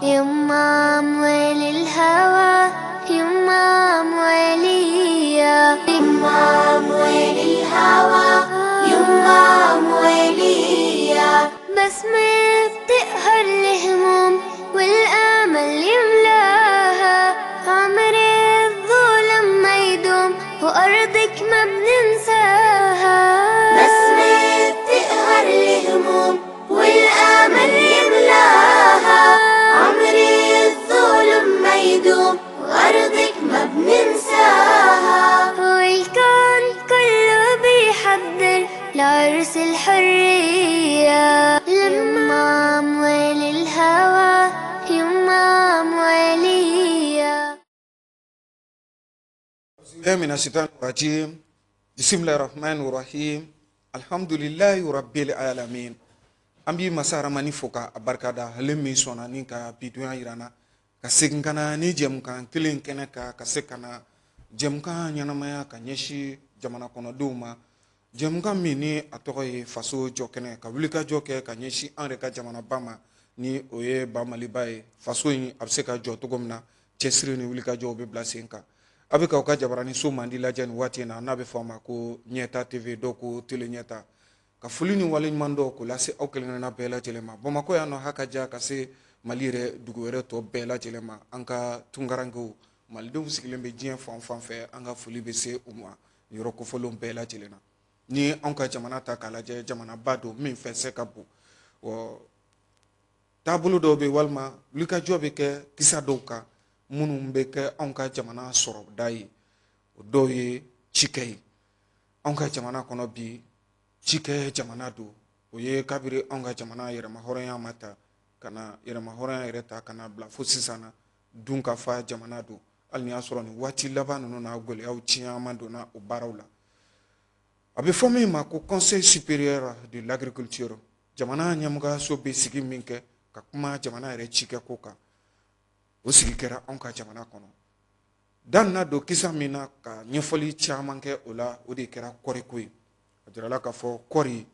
يما أموال الهوى يما أموالية يما أموال الهوى يما أموالية بسمة بتقهر الهموم والأمل يملاها عمري الظلم ما يدوم وأرضك ما بننساها بسمة بتقهر الهموم والأمل يملاها عمري الظلم ما يدوم وأرضك ما بننساها والكون كله بيحضر لعرس الحرية يما أموال الهوى يما أموالية من الشيطان الرجيم بسم الله الرحمن الرحيم الحمد لله رب العالمين ambi masara mani foka abarkada halemi sonani ka biduya irana ka seginkana ni jemkan kilin kene ka sekana jemkan nyanamaya ka nyeshi jamana kono duma jemkan mini atoye faso jokene ka wulika joke ka nyeshi anre ka jamana bama ni oye ba malibaye faso yin abseka jo togomna chesri ni wulika jo be blasenka abika ka jabarani so mandila jan wati na nabe fama ko nyeta tv doko tele nyeta ka fulini wali mando ko lase awkelena na bela jelema Bamako ya no hakaja ka se malire duguere to bela jelema anka tungarango malidum sikilembe jien fan fe anga fuli be se umwa yoro ko folon bela jelena ni anka jamana ta kala je jamana bado min fe se kabu wo tabulu do be walma luka jobe ke kisa doka munum be ke anka jamana soro dai do ye chikei anka jamana kono bi chike jamana do oye kabiri onga jamana yere mahoraya mata kana yere mahoraya yereta kana bla fosisana dunka fa jamana do alni asoro ni wati labanu no na gole au chiama do na obarawla abe fomi ma ko conseil supérieur de l'agriculture jamana nyamuga so be sigi minke ka kuma jamana yere chike koka o sigi kera onka jamana kono dan na do kisa mina ka nyefoli chamanke ola o de kera korikoy adirala ka fo kori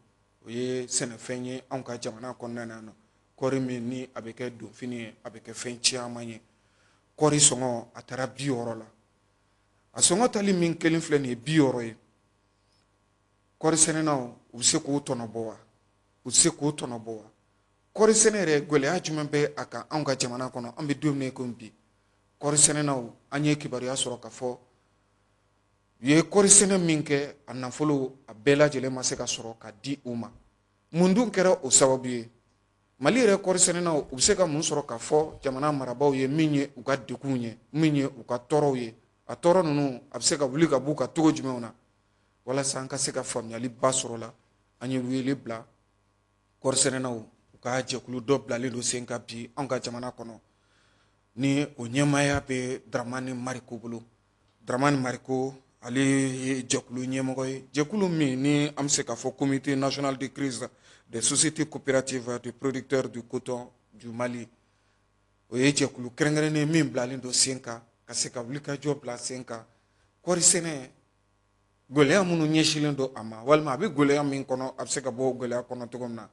oye sene fenye anka jamana konnana no kori mi ni abeke do fini abeke fenchi amanye kori songo atara bioro la asongo tali min kelin fleni bioro e kori sene no use ko tonobowa kori sene re gole ajumbe aka anka jamana kono ambe dumne ko mbi kori sene no anye kibari asoro ka fo ye kori sene minke anafolo abela jele maseka soro ka di uma mundu kera o sababu ye mali re kori sene na ubseka mun soro ka fo jamana marabaw ye minye uka dekunye minye uka toro ye a toro nunu abseka wuli ka buka togo jumewna wala sanka seka famyali basoro la anye wele bla kori sene na uka jekulu do bla le do senka bi anka jamana kono ni onyemaya be Dramani Mariko bulu Dramani Mariko ali jekulu nyemogoy jekulu mi ni amse ka fo comité national de crise des sociétés coopératives de producteurs du coton du Mali o ye jekulu krengene mi blali do senka ka se ka wulika job la senka kori sene golea munu nyeshilen do ama walma abi golea min kono abse ka bo golea kono togomna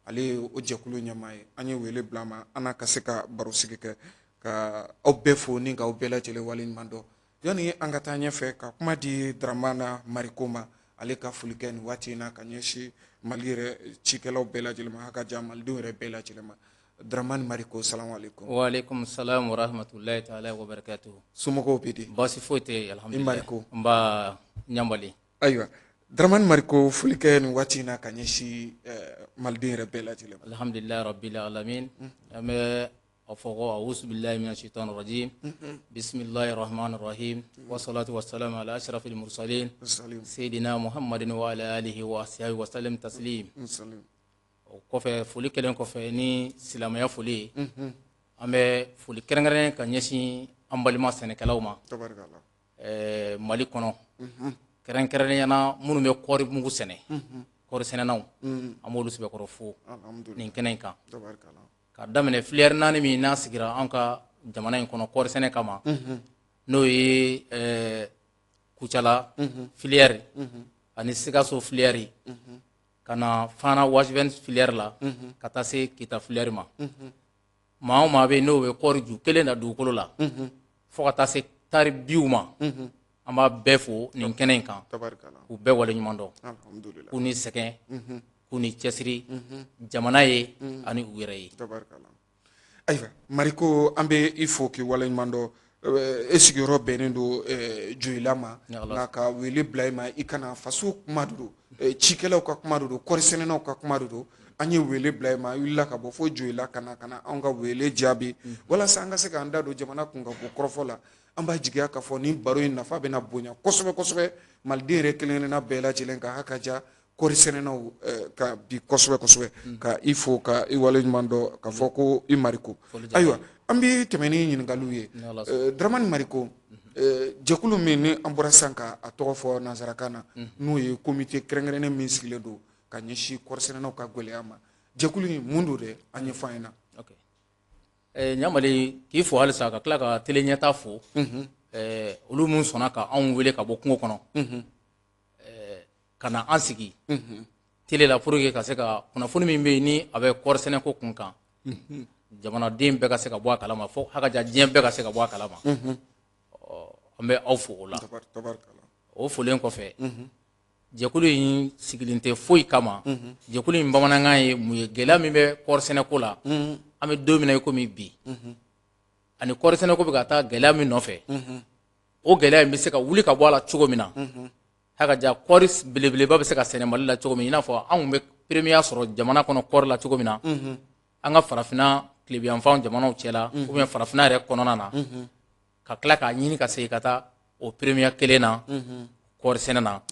ali o jekulu nyamaye anye wele blama ana ka se ka barusigi ke ka obefo ni ka obela jele walin mando yani angata nyefe ka kuma di Dramana Marikoma ale ka fuliken wati na kanyeshi malire chikelo bela jilma haka jamal dure bela jilma Dramani Mariko salamu alaikum wa alaikum salam wa rahmatullahi ta'ala wa barakatuh sumoko pidi basi fote alhamdulillah Mariko mba nyambali aywa Dramani Mariko fuliken wati na kanyeshi maldire bela jilma alhamdulillah rabbil alamin ame أفوق أعوذ بالله من الشيطان الرجيم بسم الله الرحمن الرحيم والصلاة والسلام على أشرف المرسلين سيدنا محمد وعلى آله وصحبه وسلم تسليم كوفي فولي كلام كوفي ني سلام يا فولي أمي فولي كرنغرين كنيشي أمبالما سنكلاوما تبارك الله مالي كونو كرنغرين أنا منو مي كوري مغو سنة كوري سنة ناو أمولو سبي كورفو نينكنينكا تبارك الله ka damene filière nani mi na sigira anka jamana in kono kor sene kama no yi kuchala filière ani Sikaso filière kana fana washven filière la kata se kita filière ma maa o maa bɛ yen n'o bɛ kɔɔri ju kelen da dugukolo la fo ka taa se tari 10 ma an b'a bɛɛ fo nin kɛnɛ in kan k'u bɛɛ wale ɲuman dɔn k'u ni sɛgɛn k'u ni cɛsiri jamana ye ani u yɛrɛ ye. Ayiwa Mariko an bɛ i fo k'i wale ɲuman dɔn e sigiyɔrɔ bɛnnen don Joyila ma nka ka wele bila i ma i kana faso kuma de don cikɛlaw ka kuma de don kɔɔrisɛnɛnaw ka kuma de don an ye wele bila i ma i wulila ka bɔ fo Joyila ka na anw ka wele jaabi walasa an ka se k'an da don jamana kunkanko kɔrɔfɔ la an b'a jigiya k'a fɔ nin baro in nafa bɛna bonya kosɛbɛ kosɛbɛ maliden yɛrɛ kelen-kelenna bɛɛ lajɛlen ka hakaja kɔɔrisɛnɛnaw ka bi kosɛbɛ kosɛbɛ ka i fo ka i wale ɲuman dɔn ka fɔ ko i Mariko ayiwa an bɛ tɛmɛ ni ɲininkaliw ye Daramani Mariko jɛkulu min ni an bɔra sisan ka a tɔgɔ fɔ nanzarakan na n'o ye komite kɛrɛnkɛrɛnnen min sigilen don ka ɲɛsin kɔɔrisɛnɛnaw ka gɛlɛya ma jɛkulu in mun don dɛ an ɲɛfɔ an ɲɛna. Ɲamali k'i fo halisa ka tila ka tele ɲɛta fo olu mun sɔnna ka anw wele ka bɔ kungo kɔnɔ ka na an sigi tele la pour que ka se ka kunnafoni min bɛ yen ni a bɛ kɔɔrisɛnɛko kun kan jamanaden bɛɛ ka se ka bɔ a kalama fo hakaja diɲɛ bɛɛ ka se ka bɔ a kalama an bɛ aw fo o la o folen kɔfɛ jɛkulu in sigilen tɛ foyi kama jɛkulu in bamanankan ye mun ye gɛlɛya min bɛ kɔɔrisɛnɛko la an bɛ don min na i komi bi ani kɔɔrisɛnɛko bɛ ka taa gɛlɛya min nɔfɛ o gɛlɛya in bɛ se ka wuli ka bɔ a la cogo min na hakaja kɔɔri belebeleba bɛ se ka sɛnɛ Mali la cogo min i n'a fɔ anw bɛ première sɔrɔ jamana kɔnɔ kɔɔri la cogo min na an ka farafinna tilebiyanfan jamanaw cɛla ou bien farafinna yɛrɛ kɔnɔna na ka tila k'a ɲini ka segin ka taa o première kelen na kɔɔrisɛnɛ na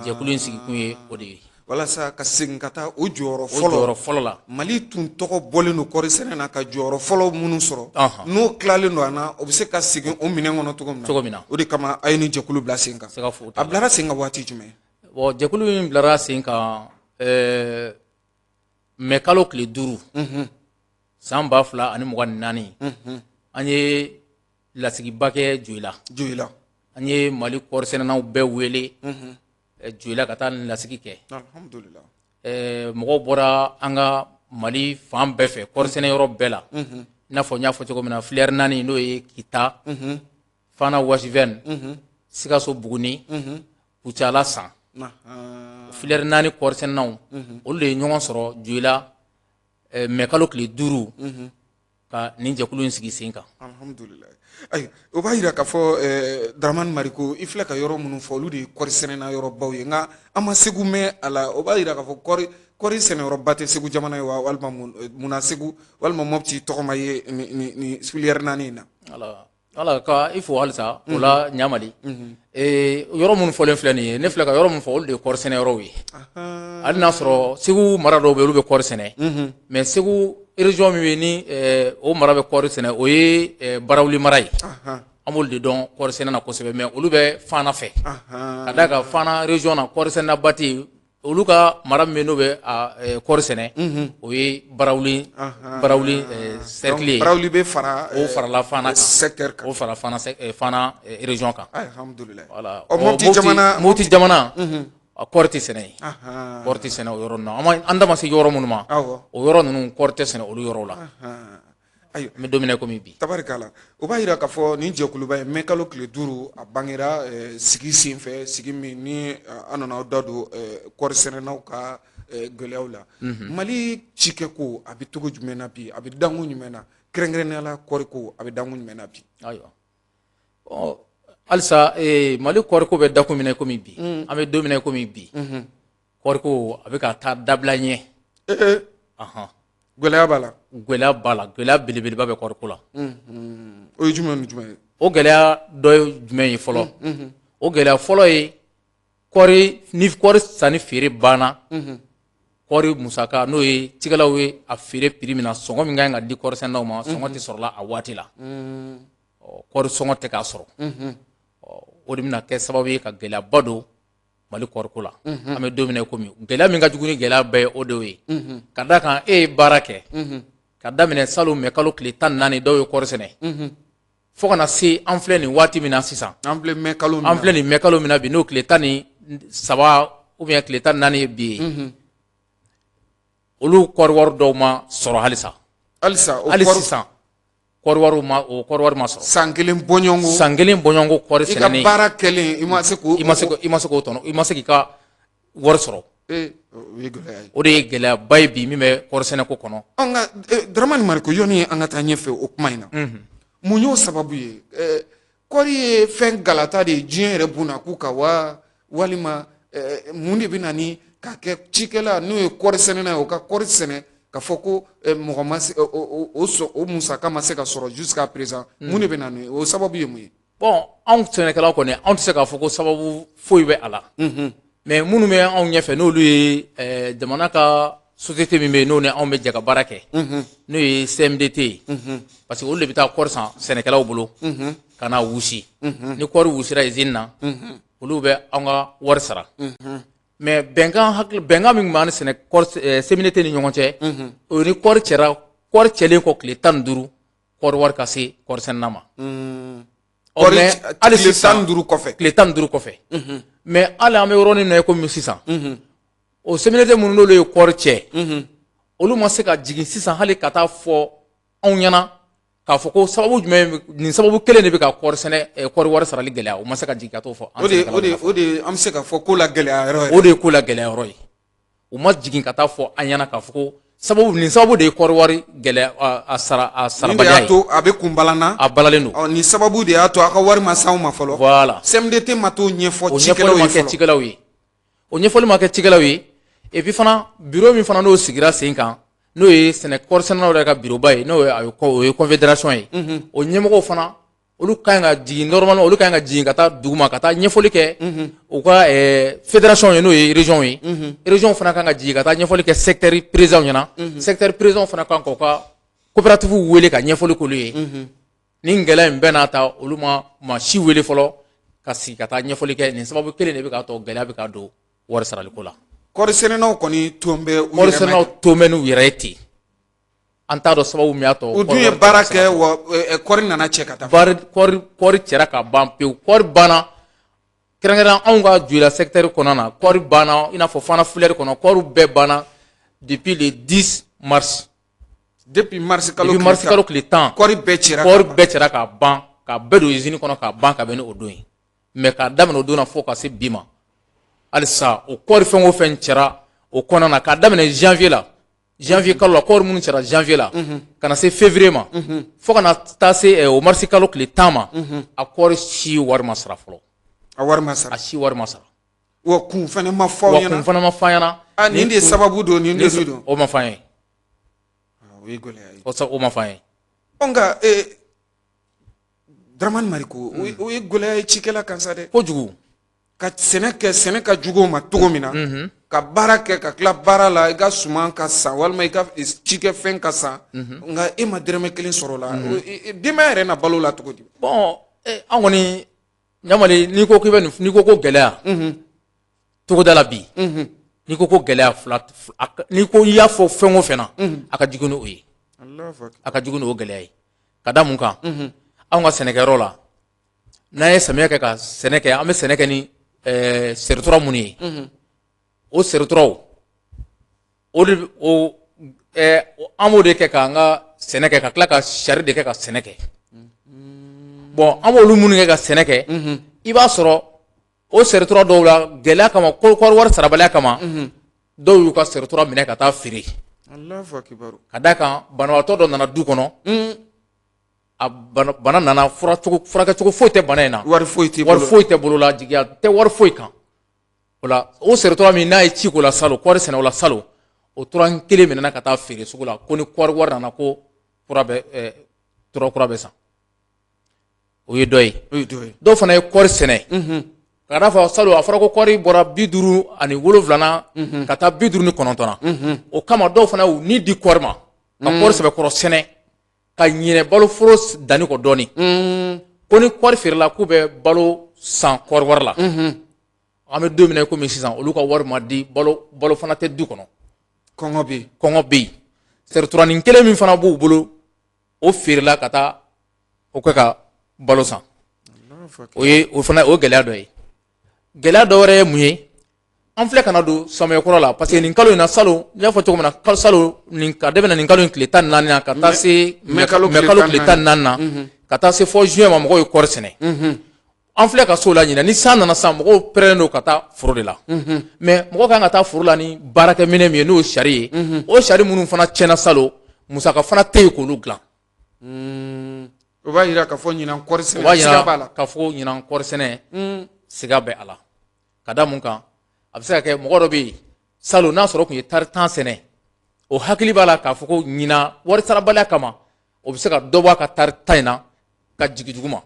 jɛkulu in sigikun ye o de ye walasa ka segin ka taa o jɔyɔrɔ fɔlɔ la Mali tun tɔgɔ bɔlen don kɔɔrisɛnɛ na ka jɔyɔrɔ fɔlɔ minnu sɔrɔ n'o tilalen don a na o bɛ se ka segin o minɛn kɔnɔ cogo min na o de kama a ye ni jɛkulu bila sen kan a bilara sen kan waati jumɛn jɛkulu in bilara sen kan mai kalo tile 5 san 2024 an ye lasigiba kɛ Joyila an ye Mali kɔɔrisɛnɛnaw bɛɛ wele Joyila ka taa lasigi kɛ mɔgɔw bɔra an ka Mali fan bɛɛ fɛ kɔɔrisɛnɛ yɔrɔ bɛɛ la i n'a fɔ n y'a fɔ cogo min na Filɛri 4 n'o ye Kita Fana Washivɛni Sikaso Buguni Kucala San Filɛri 4 kɔɔrisɛnɛnaw olu de ye ɲɔgɔn sɔrɔ Joyila mai kalo tile 5 ka nin jɛkulu in sigi sen kan. Ayi o b'a jira k'a fɔ Daramani Mariko i filɛ ka yɔrɔ minnu fɔ olu de ye kɔɔrisɛnɛna yɔrɔbaw ye nka an ma Segu mɛn a la o b'a jira k'a fɔ kɔɔri sɛnɛyɔrɔba tɛ Segu jamana ye wa walima munna Segu walima Mɔpti tɔgɔma ye ni Filɛri 4 in na. Ala ka i fo halisa o la Ɲamali yɔrɔ minnu fɔlen filɛ nin ye ne filɛ ka yɔrɔ min fɔ olu de ye kɔɔrisɛnɛ yɔrɔw ye hali n'a sɔrɔ Segu mara dɔw bɛ olu bɛ kɔɔri sɛnɛ mais Segu région min bɛ ni o mara bɛ kɔɔri sɛnɛ o ye Barawuli mara ye an b'olu de dɔn kɔɔri sɛnɛ na kosɛbɛ mais olu bɛ Fana fɛ ka d'a kan Fana région na kɔɔri sɛnɛba tɛ yen olu ka mara min bɛ n'o bɛ kɔɔri sɛnɛ o ye Barawuli cercle ye Barawuli bɛ fara o farala Fana secteur kan o fara Fana région kan alhamdulillah voilà Mɔpti jamana a kɔɔri tɛ sɛnɛ yen kɔɔri tɛ sɛnɛ o yɔrɔ ninnu na an da ma se yɔrɔ minnu ma o yɔrɔ ninnu kɔɔri tɛ sɛnɛ olu yɔrɔw la n bɛ don min na komi bi tabarikala o b'a jira k'a fɔ nin jɛkuluba ye mai kalo tile 5 a bangera sigi senfɛ sigi min ni an nana aw da don kɔɔrisɛnɛnaw ka gɛlɛyaw la Mali cikɛko a bɛ cogo jumɛn na bi a bɛ dangun jumɛn na kɛrɛnkɛrɛnnenya la kɔɔriko a bɛ dangun jumɛn na bi ayiwa halisa Mali kɔɔriko bɛ dakun min na komi bi an bɛ don min na komi bi kɔɔriko a bɛ ka taa dabila ɲɛ gɛlɛya b'a la gɛlɛya belebeleba bɛ kɔɔriko la o ye jumɛn ni jumɛn ye o gɛlɛya dɔ ye jumɛn ye fɔlɔ o gɛlɛya fɔlɔ ye ni kɔɔri sanni feere banna kɔɔri musaka n'o ye cikɛlaw ye a feere prix min na sɔngɔ min ka kan ka di kɔɔrisɛnɛnaw ma sɔngɔ tɛ sɔrɔla a waati la kɔɔri sɔngɔ tɛ k'a sɔrɔ o de bɛna kɛ sababu ye ka gɛlɛyaba don Mali kɔɔriko la an bɛ don min na komi gɛlɛya min ka jugu ni gɛlɛya bɛɛ ye o de ye ka d'a kan e ye baara kɛ ka daminɛ salon mai kalo tile 14 dɔw ye kɔɔri sɛnɛ fo kana se an filɛ nin waati min na sisan an filɛ mai kalo min na bi n'o tile 13 ou bien tile 14 ye bi ye olu kɔɔri wari dɔw ma sɔrɔ halisa halisa hali sisan kɔriwari ma sɔrɔ san kelen bɔɲɔgɔnko san kelen bɔɲɔgɔnko kɔri i ka sɛnɛni baara kɛlen i ma se k'o tɔnɔ i ma se k'i ka wari sɔrɔ o ye gɛlɛya ye o de ye gɛlɛyaba ye bi min bɛ kɔri sɛnɛko kɔnɔ nka Daramani Mariku yɔni an ka taa ɲɛfɛ o kuma in na mun y'o sababu ye kɔri ye fɛn galata de ye diɲɛ yɛrɛ bunna k'u ka wa walima mun de bɛ na ni k'a kɛ cikɛla n'o ye kɔri sɛnɛna ye o ka kɔri sɛnɛ ka fɔ ko mɔgɔ ma se o musaka ma se ka sɔrɔ jusqu'à présent mun de bɛ na ni o sababu ye mun ye bon anw sɛnɛkɛlaw kɔni anw tɛ se k'a fɔ ko sababu foyi bɛ a la mais minnu bɛ anw ɲɛfɛ n'olu ye jamana ka société min bɛ yen n'o ni anw bɛ jɛ ka baara kɛ n'o ye CMDT ye parce que olu de bɛ taa kɔri san sɛnɛkɛlaw bolo ka na wusi ni kɔri wusira usine na olu bɛ anw ka wari sara mais bɛnkan min tun b'an ni CMDT ni ɲɔgɔn cɛ o ni kɔri cɛra kɔri cɛlen kɔ tile 15 kɔri wari ka se kɔri sɛnɛna ma hali sisan tile 15 kɔfɛ mais hali an bɛ yɔrɔnin na komi sisan o CMDT minnu n'olu ye kɔri cɛ olu ma se ka jigin sisan hali ka taa fɔ anw ɲɛna k'a fɔ ko sababu jumɛn nin sababu kelen de bɛ ka kɔri wari sarali gɛlɛya o ma se ka jigin ka t'o fɔ o de an bɛ se ka fɔ ko la gɛlɛya yɔrɔ ye o de ye ko la gɛlɛya yɔrɔ ye u ma jigin ka taa fɔ an ɲɛna k'a fɔ ko nin sababu de ye kɔri wari gɛlɛya a sarabaliya ye to a bɛ kun balanna a balalen don ni sababu de y'a to a ka wari ma s'anw ma fɔlɔ voilà CMDT ma t'o ɲɛfɔ cikɛlaw ye o ɲɛfɔli ma kɛ cikɛlaw ye et puis fana bureau min fana n'o sigira sen kan n'o ye kɔri sɛnɛlaw yɛrɛ ka bureau ba ye n'o ye confédération ye o ɲɛmɔgɔw fana olu ka ɲi ka jigin normalement olu ka ɲi ka jigin ka taa duguma ka taa ɲɛfɔli kɛ u ka fédération ye n'o ye région ye région fana kan ka jigin ka taa ɲɛfɔli kɛ secteur président ɲɛna secteur président fana kan k'u ka coopérative wele ka ɲɛfɔli k'olu ye ni gɛlɛya in bɛɛ n'a ta olu ma si wele fɔlɔ ka sigi ka taa ɲɛfɔli kɛ nin sababu kelen de bɛ k'a to gɛlɛya bɛ ka don wari saraliko la kɔri sɛnɛnaw kɔni tun bɛ n'u yɛrɛ ye ten an t'a dɔn sababu min y'a to o dun ye baara kɛ wa kɔri nana cɛ ka taa kɔri cɛra ka ban pewu kɔri banna kɛrɛnkɛrɛn anw ka Djoila secteur kɔnɔna na kɔri banna i n'a fɔ Fana Fulɛri kɔnɔ kɔri bɛɛ banna depuis le 10 mars depuis mars kalo tile 10 kɔri bɛɛ cɛra ka ban ka bɛɛ don usine kɔnɔ ka ban ka bɛn ni o don ye mais k'a daminɛ o don na fo ka se bi ma halisa o kɔri fɛn o fɛn cɛra o kɔnɔna na k'a daminɛ janvier kalo la kɔri minnu cɛra janvier la ka na se février ma fo ka na taa se o mars kalo tile 10 ma a kɔri si wari ma sara fɔlɔ a si wari ma sara wa kun fana ma fɔ ɲɛna nin de sababu don nin de don o ma fɔ an ye o ye gɛlɛya ye o ma fɔ an ye nka Daramani Mariku o ye gɛlɛya ye cikɛla kan sa dɛ kojugu ka sɛnɛ ka jugu o ma cogo min na ka baara kɛ ka tila baara la i ka suman ka san walima i ka cikɛfɛn ka san nka e ma dɛrɛmɛ kelen sɔrɔ o la denbaya yɛrɛ na balo la cogo di bon an kɔni ɲamali n'i ko ko gɛlɛya togoda la bi n'i ko gɛlɛya n'i ko i y'a fɔ fɛn o fɛn na a ka jugu ni o ye a ka jugu ni o gɛlɛya ye ka da mun kan anw ka sɛnɛkɛyɔrɔ la n'an ye samiyɛ kɛ ka sɛnɛ kɛ an bɛ sɛnɛ kɛ ni seritura minnu ye o serituraw an b'o de kɛ k'an ka sɛnɛ kɛ ka tila ka sari de kɛ ka sɛnɛ kɛ bon an b'olu minnu kɛ ka sɛnɛ kɛ i b'a sɔrɔ o seritura dɔw la gɛlɛya kama kɔri wari sarabaliya kama dɔw y'u ka seritura minɛ ka taa feere ka d'a kan banabaatɔ dɔ nana du kɔnɔ a bana nana furakɛcogo foyi tɛ bana in na wari foyi tɛ bolo la jigiya tɛ wari foyi kan o la o seritura min n'a ye ci k'o la salon kɔri sɛnɛ o la salon o tora kelen minɛna ka taa feere sugu la ko ni kɔri wari nana ko kura bɛ san o ye dɔ ye dɔw fana ye kɔri sɛnɛ ka d'a fɔ salon a fɔra ko kɔri bɔra 57 ka taa 59 na o kama dɔw fana y'u ni di kɔri ma ka kɔri sɛbɛkɔrɔ sɛnɛ ka ɲinɛ balo foro danni kɔ dɔɔni ko ni kɔri feerela k'u bɛ balo san kɔri wari la an bɛ don min na komi sisan olu ka wari ma di balo fana tɛ du kɔnɔ kɔngɔ bɛ yen serituranin kelen min fana b'u bolo o feerela ka taa o kɛ ka balo san o gɛlɛya dɔ ye gɛlɛya dɔ wɛrɛ ye mun ye an filɛ kana don samiyɛkɔrɔ la parce que nin kalo in na salon n y'a fɔ cogo min na salon ka daminɛ nin kalo in tile 14 na ka taa se mai kalo tile 14 na ka taa se fɔ juin ma mɔgɔw ye kɔɔri sɛnɛ an filɛ ka so la ɲinɛ ni san nana san mɔgɔw pɛrɛnnen don ka taa foro de la mais mɔgɔ kan ka taa foro la ni baarakɛminɛ min ye n'o ye sari ye o sari minnu fana tiɲɛna salon musaka fana tɛ yen k'olu dilan o b'a yira k'a fɔ ɲinan kɔɔri sɛnɛ siga b'a la k'a fɔ ɲinan kɔɔri sɛnɛ siga bɛ a la ka da mun kan a bɛ se ka kɛ mɔgɔ dɔ bɛ yen salon n'a sɔrɔ tun ye tari 10 sɛnɛ o hakili b'a la k'a fɔ ko ɲinan wari sarabaliya kama o bɛ se ka dɔ bɔ a ka tari 10 in na ka jigin duguma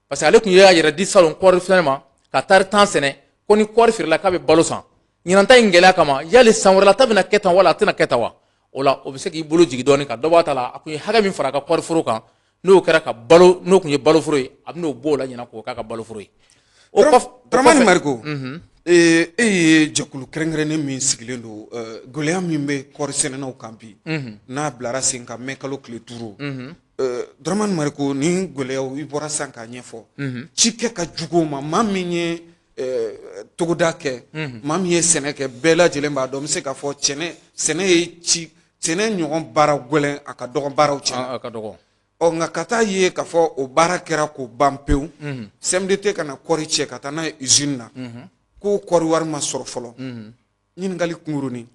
parce que ale tun y'a yɛrɛ di salon kɔɔri sɛnɛ ma ka tari 10 sɛnɛ ko ni kɔɔri feerela k'a bɛ balo san ɲinan ta in gɛlɛya kama yali san wɛrɛ la ta bɛna kɛ tan wala a tɛna kɛ tan wa o la o bɛ se k'i bolo jigin dɔɔni ka dɔ bɔ a ta la a tun ye hakɛ min fara a ka kɔɔri foro kan n'o kɛra ka balo n'o tun ye balo foro ye a bɛn'o bɔ o la ɲinan k'o k'a ka balo foro ye o kɔfɛ Dramani Mariku e ye jɛkulu kɛrɛnkɛrɛnnen min sigilen don gɛlɛya min bɛ kɔɔri sɛnɛnaw kan bi n'a bilara sen ka mɛn kalo tile 5 Dramani Mariku ni gɛlɛyaw i bɔra san k'a ɲɛfɔ ci kɛ ka jugu o ma maa min ye togoda kɛ maa min ye sɛnɛ kɛ bɛɛ lajɛlen b'a dɔn n bɛ se k'a fɔ sɛnɛ ye sɛnɛ ɲɔgɔn baara gɛlɛn a ka dɔgɔ baaraw cɛ a ka dɔgɔ nka ka taa ye k'a fɔ o baara kɛra k'o ban pewu CMDT ka na kɔɔri cɛ ka taa n'a ye usine na ko kɔɔri wari ma sɔrɔ fɔlɔ ɲininkali kunkurunin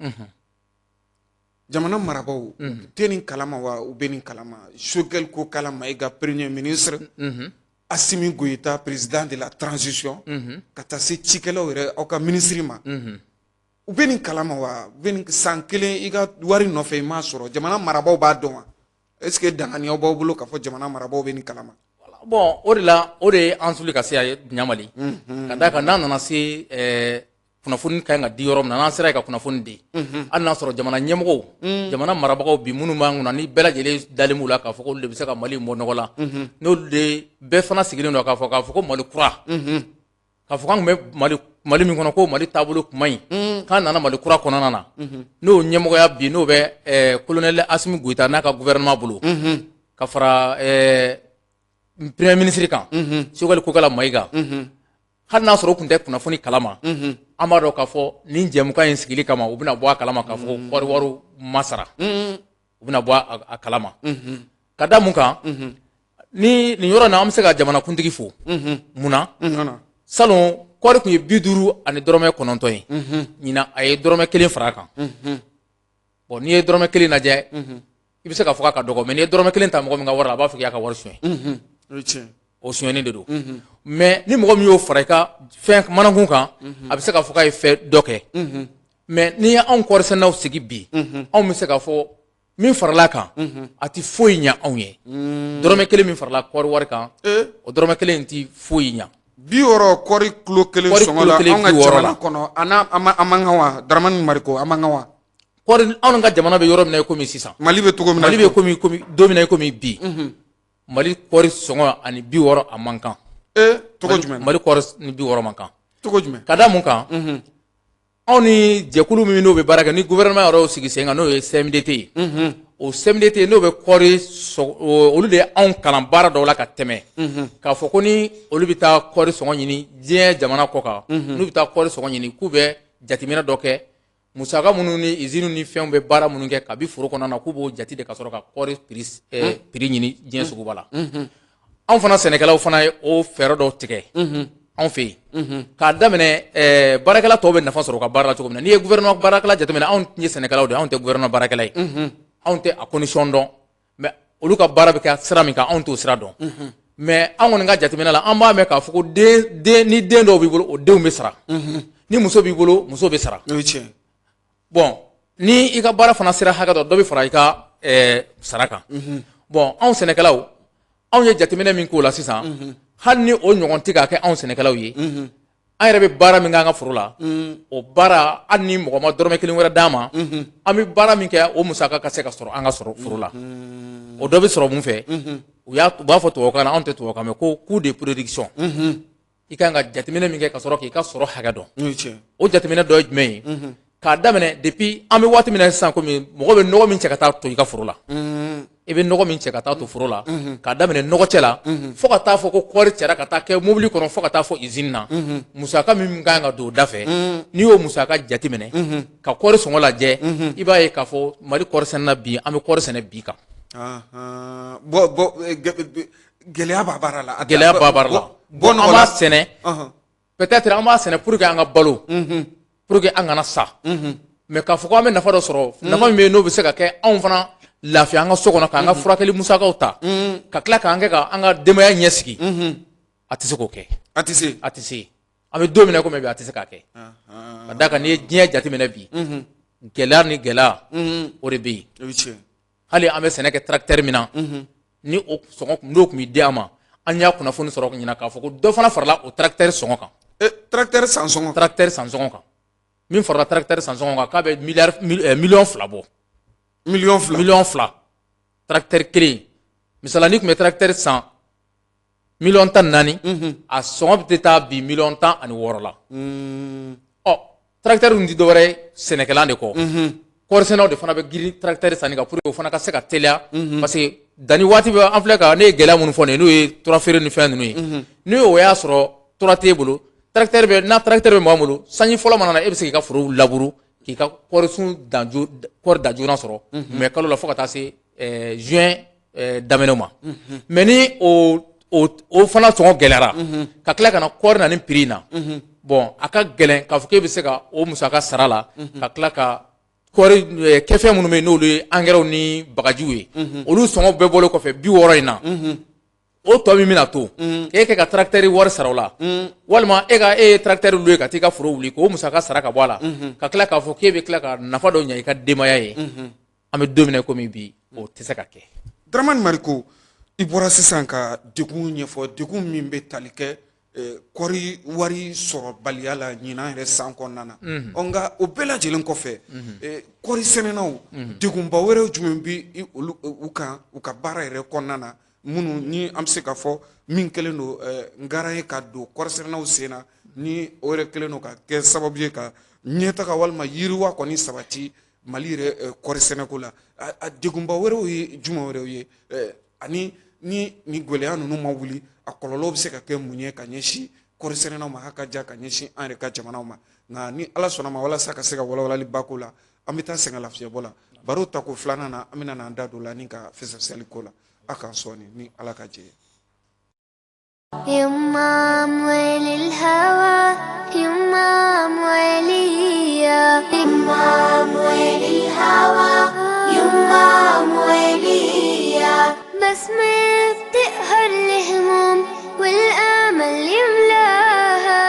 jamana marabaaw u tɛ nin kalama wa u bɛ nin kalama Choguel ko kalama i ka premier ministre Assimi Goïta président de la transition ka taa se cikɛlaw yɛrɛ aw ka ministre ma u bɛ nin kalama wa u bɛ nin san kelen i ka wari nɔfɛ i m'a sɔrɔ jamana marabaaw b'a dɔn wa est-ce que danganiyaw b'aw bolo k'a fɔ jamana marabaaw bɛ nin kalama bon o de la o de ye an suli ka se a ye ɲamali ka da kan n'an nana se kunnafoni ka ɲi ka di yɔrɔ min na n'an sera ka kunnafoni di hali n'a sɔrɔ jamana ɲɛmɔgɔw jamana marabagaw bi minnu b'an kunna ni bɛɛ lajɛlen dalen b'u la k'a fɔ ko olu de bɛ se ka Mali bɔ nɔgɔ la n'olu de bɛɛ fana sigilen don k'a fɔ ko Mali kura k'a fɔ k'an tun bɛ Mali min kɔnɔ ko Mali taabolo tun man ɲi k'an nana Mali kura kɔnɔna na n'o ɲɛmɔgɔya bi n'o bɛ colonel Assimi Goïta n'a ka gouvernement bolo ka fara premier ministre kan Choguel Kokala Mayiga hali n'a sɔrɔ u tun tɛ kunnafoni kalama an b'a dɔn k'a fɔ nin jɛmukan in sigili kama u bɛna bɔ a kalama k'a fɔ kɔɔri wariw ma sara u bɛna bɔ a kalama ka da mun kan ni nin yɔrɔ in na an bɛ se ka jamanakuntigi fo mun na salon kɔɔri tun ye 50 ani dɔrɔmɛ 9 ye ɲinan a ye dɔrɔmɛ 1 fara a kan bon n'i ye dɔrɔmɛ 1 lajɛ i bɛ se k'a fɔ k'a ka dɔgɔ mais n'i ye dɔrɔmɛ 1 ta mɔgɔ min ka wari la a b'a fɔ k'i y'a ka wari suɲɛ o suɲɛni de don mais ni mɔgɔ min y'o fara i ka fɛn manakun kan a bɛ se k'a fɔ k'a ye fɛn dɔ kɛ mais n'i ye anw kɔɔri sɛnɛnaw sigi bi anw bɛ se k'a fɔ min farala a kan a tɛ foyi ɲɛ anw ye dɔrɔmɛ 1 min farala kɔɔri wari kan o dɔrɔmɛ 1 tɛ foyi ɲɛ 60 kɔɔri kilo 1 sɔngɔ la anw ka jamana kɔnɔ a man kan wa Dramani Mariku a man kan wa kɔɔri anw ka jamana bɛ yɔrɔ min na i komi sisan Mali bɛ cogo min na Mali bɛ komi don min na i komi bi Mali kɔɔri sɔngɔ ani 60 a man kan togo jumɛn Mali kɔɔri ni 60 man kan togo jumɛn ka da mun kan anw ni jɛkulu min n'o bɛ baara kɛ ni gouvernement yɛrɛ y'o sigi sen kan n'o ye CMDT ye o CMDT n'o bɛ kɔɔri olu de ye anw kalan baara dɔw la ka tɛmɛ k'a fɔ ko ni olu bɛ taa kɔɔri sɔngɔ ɲini diɲɛ jamana kɔ kan n'u bɛ taa kɔɔri sɔngɔ ɲini k'u bɛ jateminɛ dɔ kɛ musaka minnu ni usine ni fɛnw bɛ baara minnu kɛ kabi foro kɔnɔna na k'u b'o jate de ka sɔrɔ ka kɔɔri prix ɲini diɲɛ suguba la anw fana sɛnɛkɛlaw fana ye o fɛɛrɛ dɔw tigɛ anw fɛ yen k'a daminɛ baarakɛla tɔw bɛ nafa sɔrɔ u ka baara la cogo min na n'i ye gouvernement baarakɛla jateminɛ anw ye sɛnɛkɛlaw de anw tɛ gouvernement baarakɛla ye anw tɛ a condition dɔn mais olu ka baara bɛ kɛ sira min kan anw t'o sira dɔn mais an kɔni ka jateminɛ la an b'a mɛn k'a fɔ ko ni den dɔw b'i bolo o denw bɛ sara ni muso b'i bolo muso bɛ sara bon ni i ka baara fana sera hakɛ dɔ bɛ fara i ka sara kan bon anw sɛnɛkɛlaw anw ye jateminɛ min k'o la sisan hali ni o ɲɔgɔn tɛ k'a kɛ anw sɛnɛkɛlaw ye an yɛrɛ bɛ baara min kɛ an ka foro la o baara hali ni mɔgɔ ma dɔrɔmɛ 1 wɛrɛ d'an ma an bɛ baara min kɛ o musaka ka se ka sɔrɔ an ka sɔrɔ foro la o dɔ bɛ sɔrɔ mun fɛ u b'a fɔ tubabukan na anw tɛ tubabukan mɛn ko coût de production i kan ka jateminɛ min kɛ ka sɔrɔ k'i ka sɔrɔ hakɛ dɔn o jateminɛ dɔ ye jumɛn ye k'a daminɛ depuis an bɛ waati min na sisan komi mɔgɔ bɛ nɔgɔ min cɛ ka taa to i ka foro la i bɛ nɔgɔ min cɛ ka taa to foro la k'a daminɛ nɔgɔcɛ la fo ka taa fɔ ko kɔɔri cɛra ka taa kɛ mobili kɔnɔ fo ka taa fɔ usine na musaka min kan ka don o da fɛ n'i y'o musaka jate minɛ ka kɔɔri sɔngɔ lajɛ i b'a ye k'a fɔ Mali kɔɔri sɛnɛ na bi an bɛ kɔɔri sɛnɛ bi kan gɛlɛya b'a baara la gɛlɛya b'a baara la bon an b'a sɛnɛ peut-être an b'a sɛnɛ pour que an ka balo pour que an kana sa mais k'a fɔ ko an bɛ nafa dɔ sɔrɔ nafa min bɛ yen n'o bɛ se ka kɛ anw fana lafiya an ka so kɔnɔ k'an ka furakɛli musakaw ta ka tila k'an kɛ ka an ka denbaya ɲɛsigi a tɛ se k'o kɛ a tɛ se an bɛ don min na komi bi a tɛ se k'a kɛ ka d'a kan n'i ye diɲɛ jateminɛ bi gɛlɛya ni gɛlɛya o de bɛ yen hali an bɛ sɛnɛ kɛ tracteur min na ni o sɔngɔ n'o tun bɛ di an ma an y'a kunnafoni sɔrɔ ɲina k'a fɔ ko dɔ fana farala o tracteur sɔngɔ kan tracteur san sɔngɔ kan min farala tracteur san sɔngɔ kan k'a bɛ miliyɔn 2 bɔ miliyɔn 2 tracteur kelen misala ni tun bɛ tracteur san miliyɔn 14 a sɔngɔ bɛ taa bi miliyɔn 16 la tracteur dun tɛ dɔwɛrɛ ye sɛnɛkɛlan de kɔ kɔɔrisɛnɛw de fana bɛ girin tracteur sanni kan pour que o fana ka se ka teliya parce que danni waati bɛ an filɛ ka ne ye gɛlɛya minnu fɔ nin ye n'o ye tura feere ni fɛn ninnu ye n'o o y'a sɔrɔ tura t'e bolo tracteur bɛ mɔgɔ bolo sanji fɔlɔ mana na e bɛ se k'i ka foro laburu k'i ka kɔɔri dan joona sɔrɔ mais kalo la fo ka taa se juin daminɛw ma mais ni o fana sɔngɔ gɛlɛyara ka tila ka na kɔɔri na ni prix in na bon a ka gɛlɛn k'a fɔ k'e bɛ se ka o musaka sara la ka tila ka kɔɔri kɛfɛn minnu bɛ yen n'olu ye engrais ni bagajiw ye olu sɔngɔ bɛɛ bɔlen kɔfɛ 60 in na o tɔ min bɛna to k'e kɛ ka tracteur wari sara o la walima e ye tracteur loué ka t'i ka foro wuli k'o musaka sara ka bɔ a la ka tila k'a fɔ k'e bɛ tila ka nafa dɔ ɲɛ i ka denbaya ye an bɛ don min na komi bi o tɛ se ka kɛ. Daramani Mariko i bɔra sisan ka degun ɲɛfɔ degun min bɛ tali kɛ kɔɔri wari sɔrɔbaliya la ɲinan yɛrɛ san kɔnɔna na nka o bɛɛ lajɛlen kɔfɛ kɔɔri sɛnɛnaw degunba wɛrɛ jumɛn bɛ u kan u ka baara yɛrɛ kɔnɔna na minnu ni an bɛ se ka fɔ min kɛlen don ngaran ye ka don kɔɔri sɛnɛnaw sen na ni o yɛrɛ kɛlen don ka kɛ sababu ye ka ɲɛtaga walima yiriwa kɔni sabati Mali yɛrɛ kɔɔri sɛnɛko la a degunba wɛrɛw ye jumɛn wɛrɛw ye ani ni gɛlɛya ninnu ma wuli a kɔlɔlɔ bɛ se ka kɛ mun ye ka ɲɛsin kɔɔri sɛnɛnaw ma haka ja ka ɲɛsin an yɛrɛ ka jamanaw ma nka ni Ala sɔnna ma walasa ka se ka walawalali bako la an bɛ taa sɛgɛn lafiɲɛbɔ la baro tako filanan na an bɛna n'an da don la ni ka fɛsɛfɛsɛli ko la a k'an sɔni ni Ala ka jɛ ye. يمام وللهوى يمام وليا يمام وللهوى يمام وليا بسمة بتقهر الهموم والآمل يملاها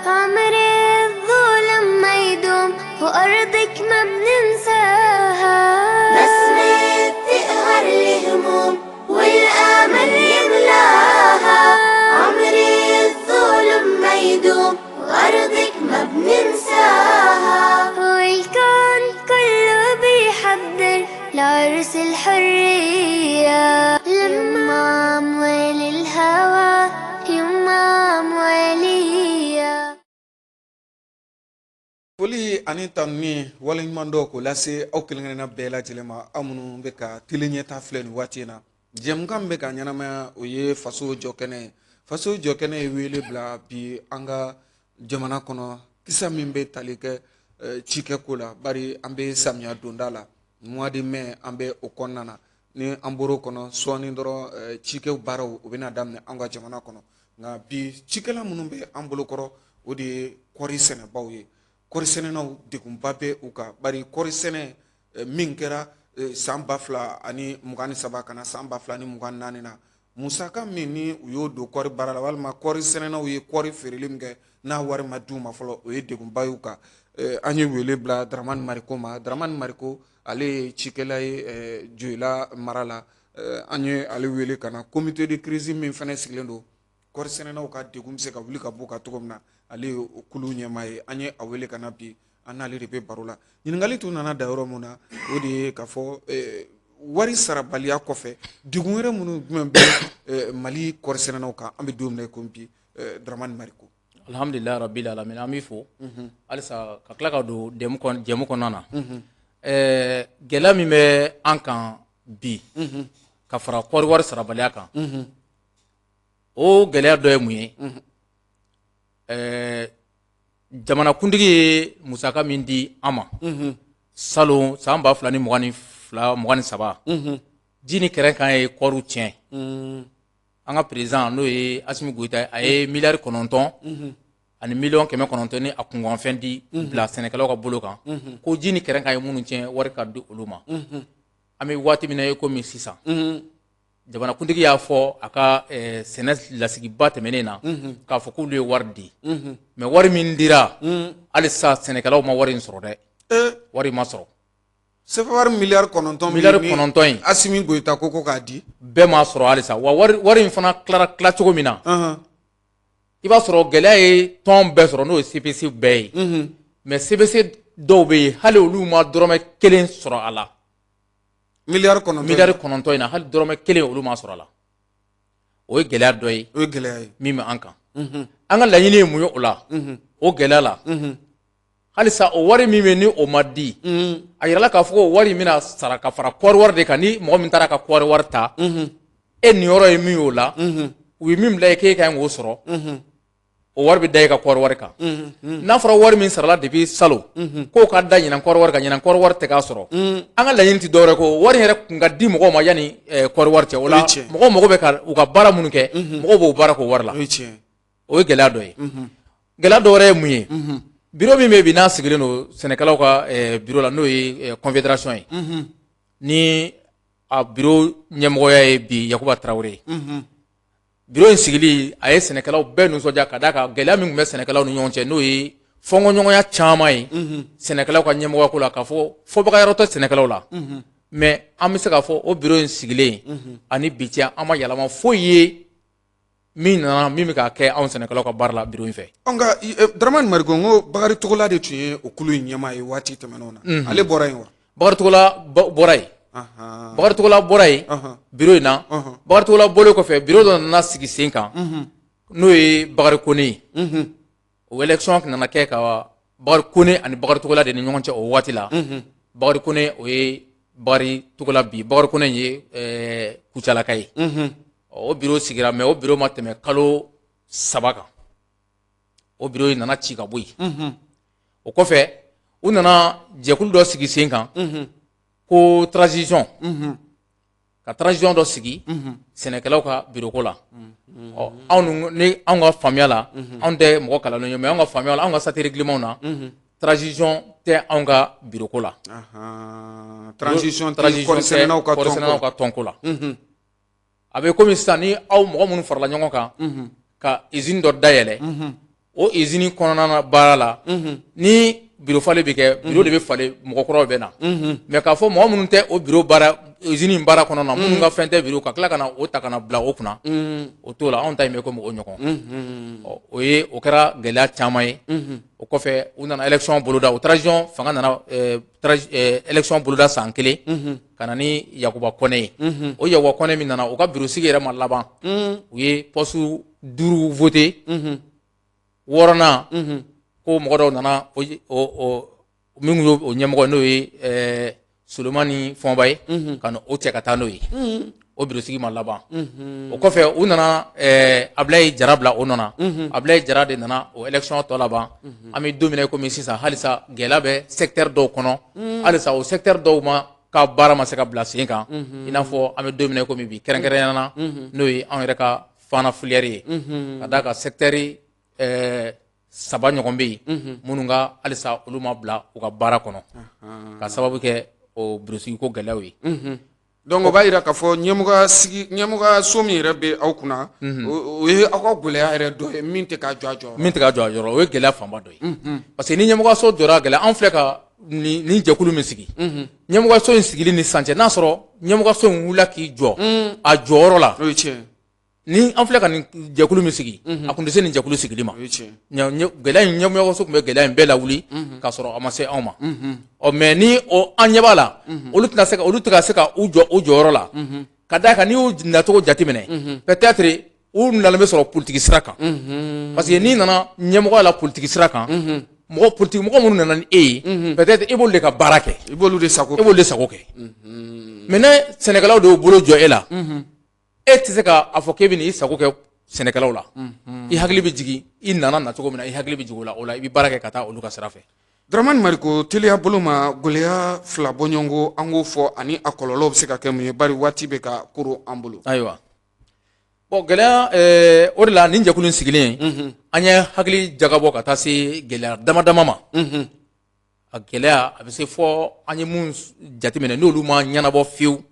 عمر الظلم ما يدوم وأرضك ما بننساها بسمة بتقهر الهموم والآمل يملاها عمر الظلم ما يدوم وأرضك ما بننساها والكون كله بيحضر لعرس الحرية يمام وللهوى يمام وليا. Foli ani tanuni waleɲuman dɔ k'o lase aw kelenkelenna bɛɛ lajɛlen ma aw minnu bɛ ka tile ɲɛta filɛ nin waati in na jɛmukan bɛ ka ɲɛnamaya o ye faso jɔkɛnɛ ye faso jɔkɛnɛ ye wele bila bi an ka jamana kɔnɔ kisa min bɛ tali kɛ cikɛko la bari an bɛ samiya donda la mois de mai an bɛ o kɔnɔna na ni an bɔr'o kɔnɔ sɔɔni dɔrɔn cikɛw baaraw o bɛna daminɛ an ka jamana kɔnɔ nka bi cikɛla minnu bɛ an bolokɔrɔ o de ye kɔɔri sɛnɛbaw ye kɔɔri sɛnɛnaw degunba bɛ u kan bari kɔɔri sɛnɛ min kɛra san 2023 kana san 2024 na musaka min ni u y'o don kɔɔri baara la walima kɔɔri sɛnɛnaw ye kɔɔri feereli min kɛ n'a wari ma d'u ma fɔlɔ o ye degunba y'u kan an ye wele bila Daramani Mariko ma Daramani Mariko ale ye cikɛla ye Joyila mara la an ye ale wele ka na comité de crise min fana sigilen don kɔɔri sɛnɛnaw ka degun bɛ se ka wuli ka bɔ ka cogo min na ale ye o kulu ɲɛmaa ye an ye a wele ka na bi an n'ale de bɛ baro la ɲininkali tun nana da yɔrɔ min na o de ye k'a fɔ wari sarabaliya kɔfɛ degun wɛrɛ minnu jumɛn bɛ Mali kɔɔri sɛnɛnaw kan an bɛ don min na komi bi Daramani Mariko. alhamdulillah rabbil alamin an b'i fo halisa ka tila ka don jɛmu kɔnɔna na gɛlɛya min bɛ an kan bi ka fara kɔɔri wari sarabaliya kan o gɛlɛya dɔ ye mun ye jamanakuntigi ye musaka min di an ma salon san 2023 ji ni kɛrɛn kan ye kɔɔriw tiɲɛ an ka président n'o ye Asimi Goyita a ye miliyari 9 ani miliyɔn 900 ni a kunkanfɛn di bila sɛnɛkɛlaw ka bolo kan ko ji ni kɛrɛn kan ye minnu tiɲɛ wari ka di olu ma an bɛ waati min na ye komi sisan jamanakuntigi y'a fɔ a ka sɛnɛ lasigiba tɛmɛnen na k'a fɔ k'olu ye wari di mais wari min dira halisa sɛnɛkɛlaw ma wari in sɔrɔ dɛ wari ma sɔrɔ CFA miliyari 9 in Asimi Goyita ko k'a di bɛɛ ma sɔrɔ halisa wa wari in fana tila cogo min na i b'a sɔrɔ gɛlɛya ye tɔn bɛɛ sɔrɔ n'o ye CPC bɛɛ ye mais CPC dɔw bɛ yen hali olu ma dɔrɔmɛ 1 sɔrɔ a la miliyari 9 in na hali dɔrɔmɛ 1 olu ma sɔrɔ a la o ye gɛlɛya dɔ ye min bɛ an kan an ka laɲini ye mun ye o la o gɛlɛya la halisa o wari min bɛ ni o ma di a yirala k'a fɔ ko wari min bɛna sara ka fara kɔɔri wari de kan ni mɔgɔ min taara ka kɔɔri wari ta e nin yɔrɔ ye min y'o la u ye min bila e k'e ka ɲi k'o sɔrɔ o wari bɛ da e ka kɔɔri wari kan n'a fɔra wari min sarala depuis salon k'o ka da ɲinan kɔɔri wari kan ɲinan kɔɔri wari tɛ k'a sɔrɔ an ka laɲini tɛ dɔwɛrɛ ko wari yɛrɛ kun ka di mɔgɔw ma yanni kɔɔri wari cɛ o la mɔgɔw mago bɛ ka u ka baara minnu kɛ mɔgɔw b'o baara k'o wari la o ye gɛlɛya dɔ ye gɛlɛya dɔ wɛrɛ ye mun ye bureau min bɛ bi n'a sigilen don sɛnɛkɛlaw ka bureau la n'o ye confédération ye ni a bureau ɲɛmɔgɔya ye bi Yakuba Tarawele bureau in sigili a ye sɛnɛkɛlaw bɛɛ nisɔndiya ka d'a kan gɛlɛya min tun bɛ sɛnɛkɛlaw ni ɲɔgɔn cɛ n'o ye fɔnkɔɲɔgɔnya caman ye sɛnɛkɛlaw ka ɲɛmɔgɔya ko la k'a fɔ fɔbagayɔrɔ tɛ sɛnɛkɛlaw la mais an bɛ se k'a fɔ o bureau in sigilen ani bi cɛ an ma yɛlɛma foyi ye min bɛ k'a kɛ anw sɛnɛkɛlaw ka baara la bureau in fɛ. Nka Daramani Marigo n ko Bakari Togola de tun ye o kulu in ɲɛmaa ye waati tɛmɛnenw na ale bɔra yen wa. Bakari Togola bɔra yen. Bakari Togola bɔra yen bureau in na Bakari Togola bɔlen kɔfɛ bureau dɔ nana sigi sen kan n'o ye Bakari Kone ye o élection nana kɛ ka Bakari Kone ani Bakari Togola de ni ɲɔgɔn cɛ o waati la Bakari Kone o ye Bakari Togola bi Bakari Kone ye Kucalaka ye o bureau sigira mais o bureau ma tɛmɛ kalo 3 kan o bureau in nana ci ka bɔ yen o kɔfɛ u nana jɛkulu dɔ sigi sen kan ko transition ka transition dɔ sigi sɛnɛkɛlaw ka bureau ko la ni anw ka faamuya la anw tɛ mɔgɔ kalanlen ye mais anw ka faamuya la anw ka sati règlement na transition tɛ anw ka bureau ko la transition kɔɔrisɛnɛnaw ka tɔn ko la a bɛ komi sisan ni aw mɔgɔ minnu farala ɲɔgɔn kan ka usine dɔ dayɛlɛ o usine kɔnɔna na baara la ni bureau falen bɛ kɛ bureau de bɛ falen mɔgɔ kuraw bɛ na mais k'a fɔ mɔgɔ minnu tɛ o bureau baara usine in baara kɔnɔna na minnu ka fɛn tɛ bureau ka tila ka na o ta ka na bila o kunna o t'o la anw ta in bɛ komi o ɲɔgɔn o kɛra gɛlɛya caman ye o kɔfɛ u nana élection boloda o transition fanga nana élection boloda san 1 ka na ni Yakuba Kone ye o Yakuba Kone min nana o ka bureau sigi yɛrɛ ma laban u ye poste 5 voté 6nan ko mɔgɔ dɔw nana min y'o ɲɛmɔgɔ n'o ye Solomani Fɔnba ye ka na o cɛ ka taa n'o ye o bureau sigi ma laban o kɔfɛ u nana Ablaye Jara bila o nana Ablaye Jara de nana o élection tɔ laban an bɛ don min na komi sisan halisa gɛlɛya bɛ secteur dɔw kɔnɔ halisa o secteur dɔw ma ka baara ma se ka bila sen kan i n'a fɔ an bɛ don min na komi bi kɛrɛnkɛrɛnnenya na n'o ye anw yɛrɛ ka Fana Filière ye ka d'a kan secteur 3 ɲɔgɔn bɛ yen minnu ka halisa olu ma bila u ka baara kɔnɔ ka sababu kɛ o bureau sigi ko gɛlɛyaw ye donc o b'a jira k'a fɔ ɲɛmɔgɔyaso min yɛrɛ bɛ aw kunna o ye aw ka gɛlɛya yɛrɛ dɔ ye min tɛ k'a jɔ a jɔyɔrɔ min tɛ k'a jɔ a jɔyɔrɔ o ye gɛlɛya fanba dɔ ye parce que ni ɲɛmɔgɔyaso jɔra gɛlɛya anw filɛ ka ni jɛkulu min sigi ɲɛmɔgɔyaso in sigili ni sisan cɛ n'a sɔrɔ ɲɛmɔgɔyaso in wulila k'i jɔ a jɔyɔrɔ la o ye tiɲɛ ni an filɛ ka nin jɛkulu min sigi a kun tɛ se nin jɛkulu sigili ma gɛlɛya in ɲɛmɔgɔyaso tun bɛ gɛlɛya in bɛɛ lawuli k'a sɔrɔ a ma se anw ma mais ni an ɲɛ b'a la olu tɛ ka se ka u jɔ o jɔyɔrɔ la ka d'a kan n'i y'u nacogo jateminɛ peut-être u nalen bɛ sɔrɔ politique sira kan parce que n'i nana ɲɛmɔgɔya la politique sira kan politique mɔgɔ minnu nana ni e ye peut-être i b'olu de ka baara kɛ i b'olu de sago kɛ mais ne sɛnɛkɛlaw de y'u bolo jɔ e la e tɛ se k'a fɔ k'e bɛ n'i sago kɛ sɛnɛkɛlaw la i hakili bɛ jigin i nana na cogo min na i hakili bɛ jigin o la i bɛ baara kɛ ka taa olu ka sira fɛ. Dramane Mariko teliya bolo ma gɛlɛya fila bɔɲɔgɔnko an k'o fɔ ani a kɔlɔlɔ bɛ se ka kɛ mun ye bari waati bɛ ka koron an bolo. Ayiwa bon gɛlɛya o de la nin jɛkulu in sigilen an ye hakili jagabɔ ka taa se gɛlɛya dama dama ma a gɛlɛya a bɛ se fɔ an ye mun jateminɛ n'olu ma ɲɛnabɔ fiyewu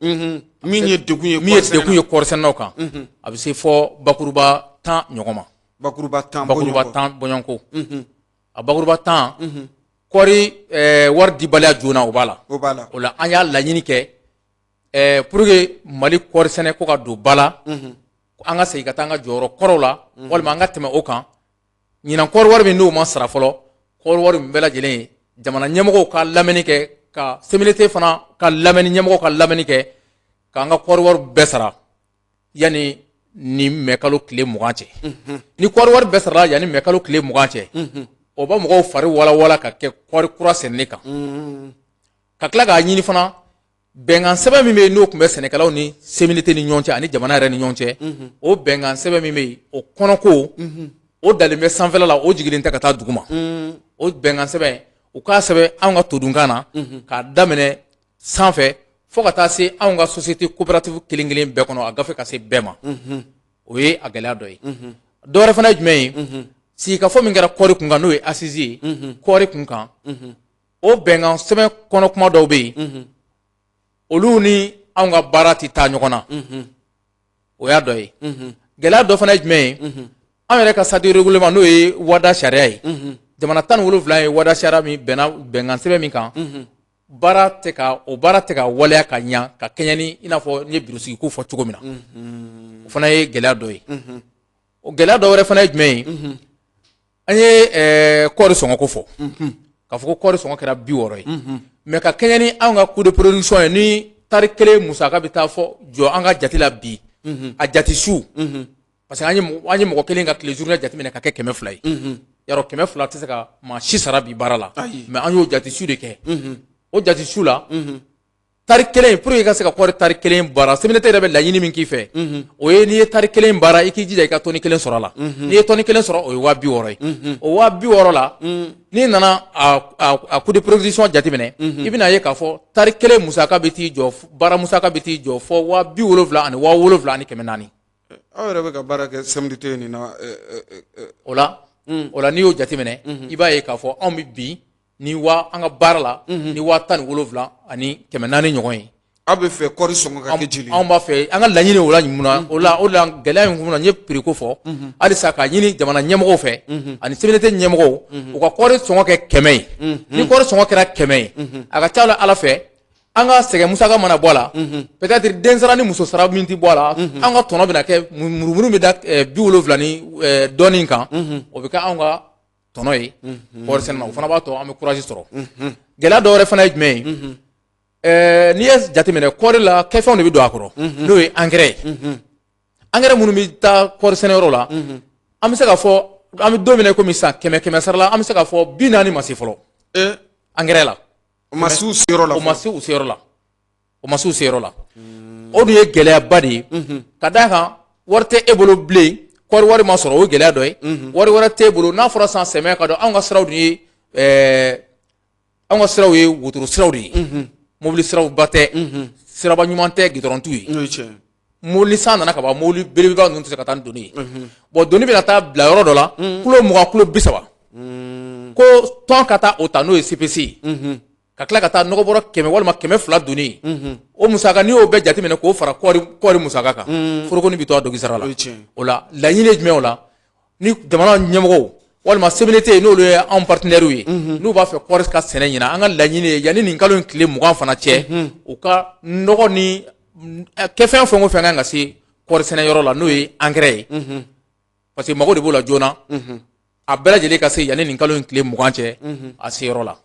min ye degun ye kɔɔrisɛnɛnaw kan a bɛ se fɔ bakuruba 10 ɲɔgɔn ma bakuruba 10 bɔɲɔgɔnko a bakuruba 10 kɔɔri wari dibaliya joona o b'a la o la an y'a laɲini kɛ pour que Mali kɔɔrisɛnɛ ko ka don ba la an ka segin ka taa an ka jɔyɔrɔ kɔrɔw la walima an ka tɛmɛ o kan ɲinan kɔɔri wari min n'o ma sara fɔlɔ kɔɔri wari min bɛɛ lajɛlen ye jamana ɲɛmɔgɔw ka lamɛnni kɛ ka CMDT fana ka lamɛnni ɲɛmɔgɔw ka lamɛnni kɛ k'an ka kɔɔri wari bɛɛ sara yanni ni mai kalo tile 20 cɛ ni kɔɔri wari bɛɛ sarala yanni mai kalo tile 20 cɛ o ba mɔgɔw fari wala ka kɛ kɔɔri kura sɛnɛni kan ka tila k'a ɲini fana bɛnkan sɛbɛn min bɛ yen n'o tun bɛ sɛnɛkɛlaw ni CMDT ni ɲɔgɔn cɛ ani jamana yɛrɛ ni ɲɔgɔn cɛ o bɛnkan sɛbɛn min bɛ yen o kɔnɔko o dalen bɛ sanfɛla la o jigilen tɛ ka taa dugu ma o bɛnkan sɛbɛn u k'a sɛbɛn anw ka todunkan na k'a daminɛ sanfɛ fo ka taa se anw ka société coopérative kelen-kelen bɛɛ kɔnɔ a gafe ka se bɛɛ ma o ye a gɛlɛya dɔ ye dɔwɛrɛ fana ye jumɛn ye sigikafɔ min kɛra kɔɔri kunkan n'o ye assise ye kɔɔri kunkan o bɛnkan sɛbɛn kɔnɔ kuma dɔw bɛ yen olu ni anw ka baara tɛ taa ɲɔgɔn na o y'a dɔ ye gɛlɛya dɔ fana ye jumɛn ye an yɛrɛ ka statut règlement n'o ye wada sariya ye jamana 17 ye wada sariya min bɛnna bɛnkan sɛbɛn min kan o baara tɛ ka waleya ka ɲa ka kɛɲɛ ni i n'a fɔ n ye biro sigi ko fɔ cogo min na o fana ye gɛlɛya dɔ ye o gɛlɛya dɔ wɛrɛ fana ye jumɛn ye an ye kɔɔri sɔngɔko fɔ k'a fɔ ko kɔɔri sɔngɔ kɛra 60 ye mais ka kɛɲɛ ni anw ka coût de production ye ni tari kelen musaka bɛ taa fɔ jɔ an ka jate la bi a jate su parce que an ye mɔgɔ kelen ka tile journée jateminɛ ka kɛ 200 ye yarɔ 200 tɛ se ka maa si sara bi baara la mais an y'o jate su de kɛ o jate su la tari kelen pour que i ka se ka kɔɔri tari kelen baara CMDT yɛrɛ bɛ laɲini min k'i fɛ o ye n'i ye tari kelen baara i k'i jija i ka tɔni 1 sɔrɔ a la n'i ye tɔni 1 sɔrɔ o ye 60 ye o 60 la n'i nana a coût de production jateminɛ i bɛna ye k'a fɔ tari kelen musaka bɛ t'i jɔ baara musaka bɛ t'i jɔ fɔ 70,000 ani 70,000 ani 400 aw yɛrɛ bɛ ka baara kɛ CMDT nin na o la n'i y'o jateminɛ i b'a ye k'a fɔ anw bɛ bi ni an ka baara la ni 17,000 ani 400 ɲɔgɔn ye aw bɛ fɛ kɔɔri sɔngɔ ka kɛ joli anw b'a fɛ an ka laɲini o la mun o la gɛlɛya in kun na n ye prix ko fɔ halisa ka ɲini jamana ɲɛmɔgɔw fɛ ani CMDT ɲɛmɔgɔw u ka kɔɔri sɔngɔ kɛ 100 ye ni kɔɔri sɔngɔ kɛra 100 ye a ka ca Ala fɛ an ka sɛgɛn musaka mana bɔ a la peut-être den sara ni muso sara min tɛ bɔ a la an ka tɔnɔ bɛna kɛ murumuru bɛ da 70 ni dɔɔnin kan o bɛ kɛ anw ka tɔnɔ ye kɔɔri sɛnɛ na o fana b'a to an bɛ courage sɔrɔ gɛlɛya dɔ wɛrɛ fana ye jumɛn ye n'i ye jateminɛ kɔɔri la kɛfɛnw de bɛ don a kɔrɔ n'o ye engrais engrais minnu bɛ taa kɔɔri sɛnɛyɔrɔ la an bɛ se ka fɔ an bɛ don min na komi sisan 100 sara la an bɛ se ka fɔ 40 ma se fɔlɔ engrais la o ma se u seyɔrɔ la o ma se u seyɔrɔ la o dun ye gɛlɛyaba de ye ka d'a kan wari tɛ e bolo bilen kɔɔri wari ma sɔrɔ o ye gɛlɛya dɔ ye wari wɛrɛ t'e bolo n'a fɔra san sɛmɛ ka dɔn anw ka siraw ye wotoro siraw de ye mobili siraw ba tɛ siraba ɲuman tɛ gidɔrɔntiw ye mobili san nana ka ban mobili belebeleba ninnu tɛ se ka taa ni doni ye bon doni bɛna taa bila yɔrɔ dɔ la kilo 20 kilo 30 ko tɔn ka taa o ta n'o ye CPC ye ka tila ka taa nɔgɔ bɔrɔ 100 walima 200 doni ye o musaka n'i y'o bɛɛ jateminɛ k'o fara kɔɔri musaka kan foroko ni bi to a dogi sara la o la laɲini ye jumɛn o la ni jamana ɲɛmɔgɔw walima CMDT n'olu ye anw partenaires ye n'u b'a fɛ kɔɔri ka sɛnɛ ɲina an ka laɲini ye yanni nin kalo in tile 20 fana cɛ u ka nɔgɔ ni kɛfɛn fɛn o fɛn kan ka se kɔɔri sɛnɛyɔrɔ la n'o ye engrais ye parce que mago de b'o la joona a bɛɛ lajɛlen ka se yanni nin kalo in tile 20 cɛ a se yɔrɔ la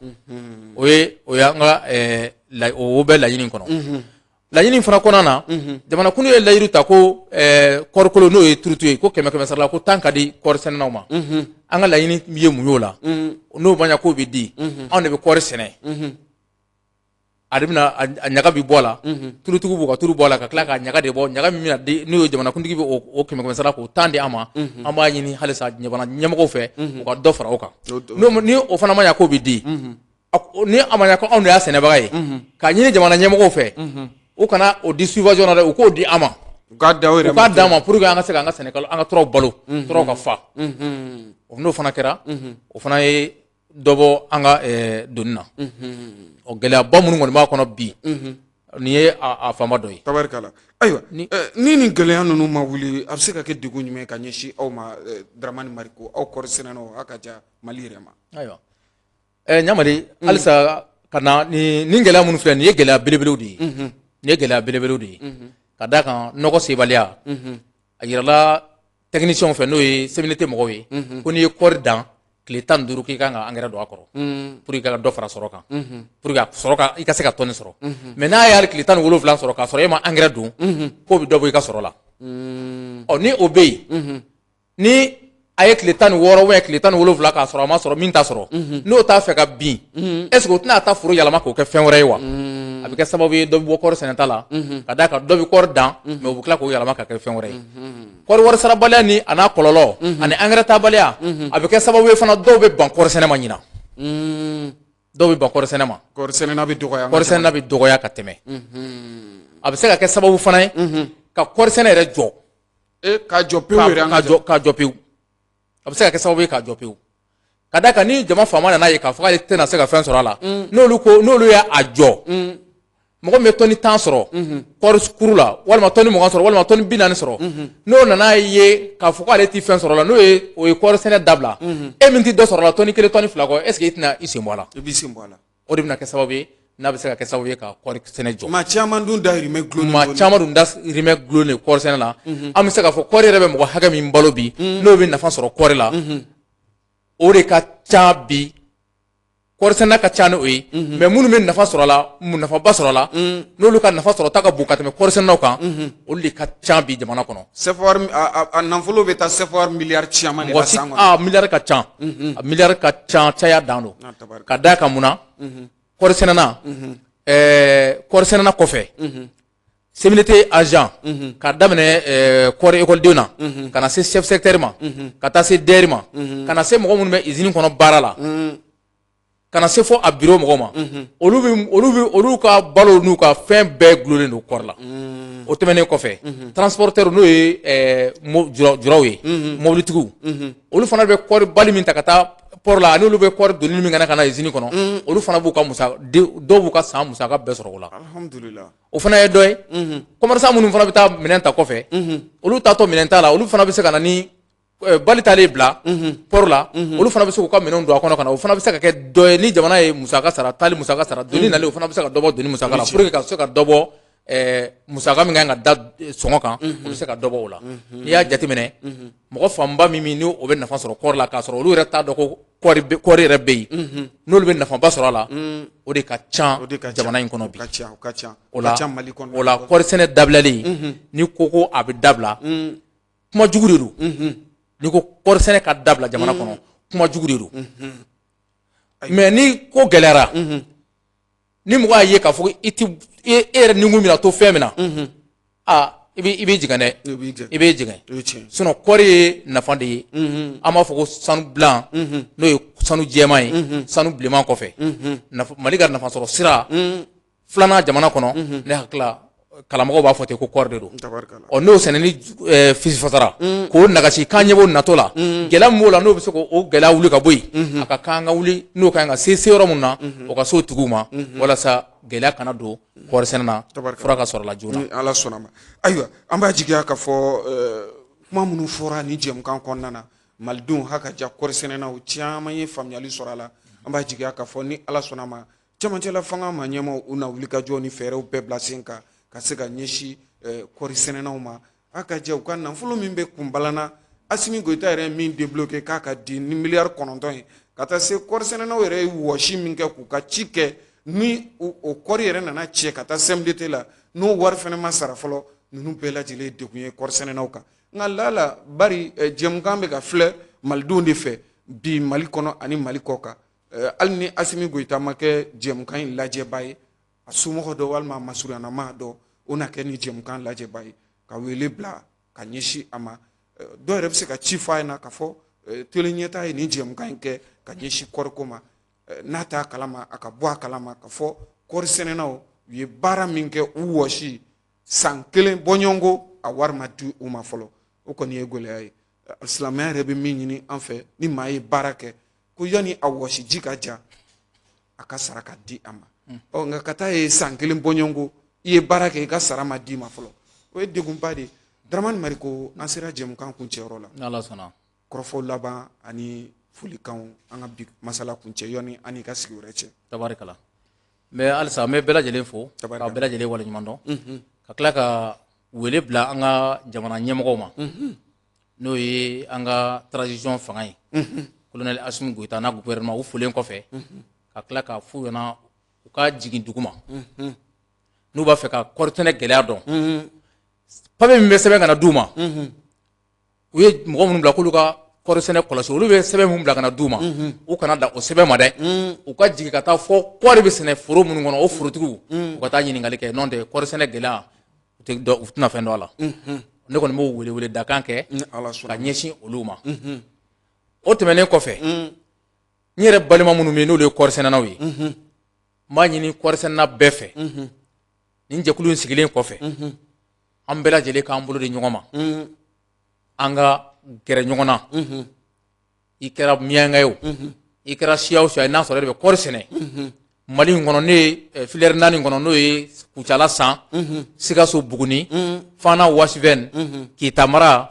o ye an ka o bɛɛ laɲini kɔnɔ laɲini fana kɔnɔna na jamana kunu ye layiru ta ko kɔrikolo n'o ye turutu ye ko 100 sarala ko 10 ka di kɔri sɛnɛnaw ma an ka laɲini ye mun y'o la n'o baɲa ko bɛ di anw de bɛ kɔri sɛnɛ a ɲaga bi bɔ la turutigiw b'u ka turu bɔ la ka tila ka ɲaga de bɔ ɲaga min bɛna di n'o ye jamana kuntigi bɛ o 100 sarala k'o 10 di an ma an b'a ɲini halisa jamana ɲɛmɔgɔw fɛ u ka dɔ fara o kan ni o fana ma ɲa ko bɛ di ni a ma ɲa ko anw de y'a sɛnɛbaga ye k'a ɲini jamana ɲɛmɔgɔw fɛ u kana o di subvention na dɛ u k'o di an ma u k'a d'an ma pour que an ka se k'an ka sɛnɛkɛlaw an ka tɔrɔw balo tɔrɔw ka fa n'o fana kɛra o fana ye dɔ bɔ an ka donni na o gɛlɛyaba minnu kɔni b'a kɔnɔ bi nin ye a fanba dɔ ye tabarikala ayiwa ni nin gɛlɛya ninnu ma wuli a bɛ se ka kɛ degun jumɛn ka ɲɛsin aw ma Daramani Mariko aw kɔri sɛnɛnaw aw ka ja Mali yɛrɛ ma ayiwa Ɲamari halisa ka na nin gɛlɛya minnu filɛ nin ye gɛlɛya belebelew de ye nin ye gɛlɛya belebelew de ye ka d'a kan nɔgɔ sebaliya a yirala technicien fɛ n'o ye CMDT mɔgɔw ye ko n'i ye kɔri dan tile 15 k'i kan ka engrais don a kɔrɔ pour que i ka dɔ fara sɔrɔ kan pour que i ka se ka tɔni sɔrɔ mais n'a ye hali tile 17 sɔrɔ k'a sɔrɔ e ma engrais don k'o bɛ dɔ bɔ i ka sɔrɔ la ni o bɛ yen ni a ye tile 16 ou tile 17 k'a sɔrɔ a ma sɔrɔ min t'a sɔrɔ n'o t'a fɛ ka bin est ce que o tɛna taa foro yɛlɛma k'o kɛ fɛn wɛrɛ ye wa a bɛ kɛ sababu ye dɔ bɛ bɔ kɔri sɛnɛta la ka d'a kan dɔ bɛ kɔri dan mais u bɛ tila k'o yɛlɛma ka kɛ fɛn wɛrɛ ye kɔri wari sarabaliya ni a n'a kɔlɔlɔ ani engrais tabaliya a bɛ kɛ sababu ye fana dɔw bɛ ban kɔri sɛnɛ ma ɲina dɔw bɛ ban kɔri sɛnɛ ma kɔri sɛnɛna bɛ dɔgɔya ka tɛmɛ a bɛ se ka kɛ sababu fana ye ka kɔri sɛnɛ yɛrɛ jɔ k'a jɔ pewu a bɛ se ka kɛ sababu ye k'a jɔ pewu ka d'a kan ni jama faama nana ye k'a fɔ k'ale tɛna se ka fɛn sɔrɔ a la n'olu y'a jɔ mɔgɔ min bɛ tɔni 10 sɔrɔ kɔri kuru la walima tɔni 20 sɔrɔ walima tɔni 40 sɔrɔ n'o nana ye k'a fɔ k'ale tɛ fɛn sɔrɔ la o ye kɔri sɛnɛ dabila e min tɛ dɔ sɔrɔ la tɔni 1 tɔni 2 kɔ est ce que i tɛna i sen bɔ a la i b'i sen bɔ a la o de bɛna kɛ sababu ye n'a bɛ se ka kɛ sababu ye ka kɔri sɛnɛ jɔ maa caman dun dahirimɛ gulonnen kɔri sɛnɛ la an bɛ se k'a fɔ kɔri yɛrɛ bɛ mɔgɔ hakɛ min balo bi n'o bɛ nafa sɔrɔ kɔri la o de ka ca bi kɔri sɛnɛ ka ca ni o ye mais minnu bɛ nafa sɔrɔ a la nafaba sɔrɔ a la n'olu ka nafa sɔrɔ ta ka bon ka tɛmɛ kɔri sɛnɛnaw kan olu de ka ca bi jamana kɔnɔ a nafolo bɛ taa CFA miliyari caman de la san kɔnɔ miliyari ka ca a miliyari ka ca caya dan don ka d'a kan mun na kɔri sɛnɛna kɔri sɛnɛna kɔfɛ CMDT agent ka daminɛ kɔri écoledenw na ka na se chef secteur ma ka taa se DER ma ka na se mɔgɔ minnu bɛ usine kɔnɔ baara la ka na se fɔ a bureau mɔgɔw ma olu ka balo n'u ka fɛn bɛɛ gulonnen don kɔri la o tɛmɛnen kɔfɛ transporteur n'o ye juraw ye mobilitigiw olu fana bɛ kɔri bali min ta ka taa port la ani olu bɛ kɔri donni min kana ka na usine kɔnɔ olu fana b'u ka dɔw b'u ka san musaka bɛɛ sɔrɔ o la alhamdulillah o fana ye dɔ ye commerçant minnu fana bɛ taa minɛn ta kɔfɛ olu taatɔ minɛn ta la olu fana bɛ se ka na ni bali t'ale bila port la olu fana bɛ se k'u ka minɛnw don a kɔnɔ ka na o fana bɛ se ka kɛ dɔ ye ni jamana ye musaka sara taali musaka sara donni nalen o fana bɛ se ka dɔ bɔ donni musaka la pour que ka se ka dɔ bɔ musaka min kan ka da sɔngɔ kan o bɛ se ka dɔ bɔ o la n'i y'a jateminɛ mɔgɔ fanba min ni o bɛ nafa sɔrɔ kɔri la k'a sɔrɔ olu yɛrɛ t'a dɔn ko kɔri yɛrɛ bɛ yen n'olu bɛ nafaba sɔrɔ a la o de ka ca jamana in kɔnɔ bi o la kɔri sɛnɛ dabilalen ni ko a bɛ dabila kuma jugu de don ni ko kɔri sɛnɛ ka dabila jamana kɔnɔ kuma jugu de don mais ni ko gɛlɛyara ni mɔgɔ y'a ye k'a fɔ e yɛrɛ ni kun mina to fɛn min na i b'i jigin dɛ i b'i jigin sinon kɔri ye nafa de ye an b'a fɔ ko sanu bilan n'o ye sanu jɛman ye sanu bilenman kɔfɛ Mali ka nafa sɔrɔ sira filanan jamana kɔnɔ ne hakili kalamɔgɔw b'a fɔ ten ko kɔri de don n'o sɛnɛni fisifasara k'o nagasi k'an ɲɛ b'o natɔ la gɛlɛya min b'o la n'o bɛ se k'o gɛlɛya wuli ka bɔ yen a ka kan ka wuli n'o ka kan ka se yɔrɔ min na o ka se o tigiw ma walasa gɛlɛya kana don kɔri sɛnɛ na fura ka sɔrɔ la joona ni Ala sɔnna ma ayiwa an b'a jigiya k'a fɔ kuma minnu fɔra ni jɛmukan kɔnɔna na malidenw hakaja kɔri sɛnɛnaw caman ye faamuyali sɔrɔ a la an b'a jigiya k'a fɔ ni Ala sɔnna ma cɛmancɛla fanga ma ɲɛmaw u na wuli ka jɔ ni fɛɛrɛw bɛɛ bila sen kan ka se ka ɲɛsin kɔri sɛnɛnaw ma a ka jɛ u ka nafolo min bɛ kunbalana Asimi Goyita yɛrɛ min débloqué k'a ka di ni miliyari 9 ye ka taa se kɔri sɛnɛnaw yɛrɛ ye wɔsi min kɛ k'u ka ci kɛ ni o kɔri yɛrɛ nana cɛ ka taa CMDT la n'o wari fana ma sara fɔlɔ ninnu bɛɛ lajɛlen degun ye kɔɔri sɛnɛnaw kan nka lala bari jɛmukan bɛ ka filɛ malidenw de fɛ bi mali kɔnɔ ani mali kɔ kan hali ni Asimi Goyita ma kɛ jɛmukan in lajɛba ye a somɔgɔ dɔ walima a masurunyanamaa dɔ o na kɛ ni jɛmukan lajɛba ye ka wele bila ka ɲɛsin a ma dɔw yɛrɛ bɛ se ka ci fɔ a ɲɛna k'a fɔ tele ɲɛtaa ye nin jɛmukan in kɛ ka ɲɛsin kɔɔriko ma n'a t'a kalama a ka bɔ a kalama ka fɔ kɔɔri sɛnɛnaw u ye baara min kɛ u wɔsi san kelen bɔɲɔgɔnko a wari ma di u ma fɔlɔ o kɔni ye gɛlɛya ye silamɛya yɛrɛ bɛ min ɲini an fɛ ni maa ye baara kɛ ko yanni a wɔsi ji ka ja a ka sara ka di a ma nka ka taa ye san kelen bɔɲɔgɔnko i ye baara kɛ i ka sara ma di ma fɔlɔ o ye degunba de ye Daramani Mariko an sera jɛmukan kuncɛyɔrɔ la n'Ala sɔnna kɔrɔfɔ laban ani folikanw an ka bi masala kuncɛ yanni an n'i ka sigi wɛrɛ cɛ tabarikala n bɛ halisa n bɛ bɛɛ lajɛlen fo ka bɛɛ lajɛlen waleɲuman dɔn ka tila ka wele bila an ka jamana ɲɛmɔgɔw ma n'o ye an ka transition fanga ye colonel Asimi Goyita n'a gouvernement u folen kɔfɛ ka tila ka f'u ɲɛna u ka jigin dugu ma n'u b'a fɛ ka kɔɔri sɛnɛ gɛlɛya dɔn papier min bɛ sɛbɛn ka na d'u ma u ye mɔgɔ minnu bila k'olu ka kɔɔri sɛnɛ kɔlɔsi olu bɛ sɛbɛn min bila ka na d'u ma u kana da o sɛbɛn ma dɛ u ka jigin ka taa fɔ kɔɔri bɛ sɛnɛ foro minnu kɔnɔ o forotigiw u ka taa ɲininkali kɛ n'o tɛ kɔɔri sɛnɛ gɛlɛya u tɛna fɛn dɔn a la ne kɔni b'o wele dakan kɛ ka ɲɛsin olu ma o tɛmɛnen kɔfɛ n yɛrɛ balima minnu bɛ yen n'olu ye kɔɔri sɛnɛnaw ye n b'a ɲini kɔɔri sɛnɛna bɛɛ fɛ nin jɛkulu in sigilen kɔfɛ an bɛɛ lajɛlen k'an bolo di ɲɔgɔn ma an ka gɛrɛ ɲɔgɔn na i kɛra miyanka ye o i kɛra siya o siya n'a sɔrɔ e de bɛ kɔɔri sɛnɛ Mali in kɔnɔ ne ye filière 4 kɔnɔ n'o ye Kucala San Sikaso Buguni Fana Wasifɛn Kita Mara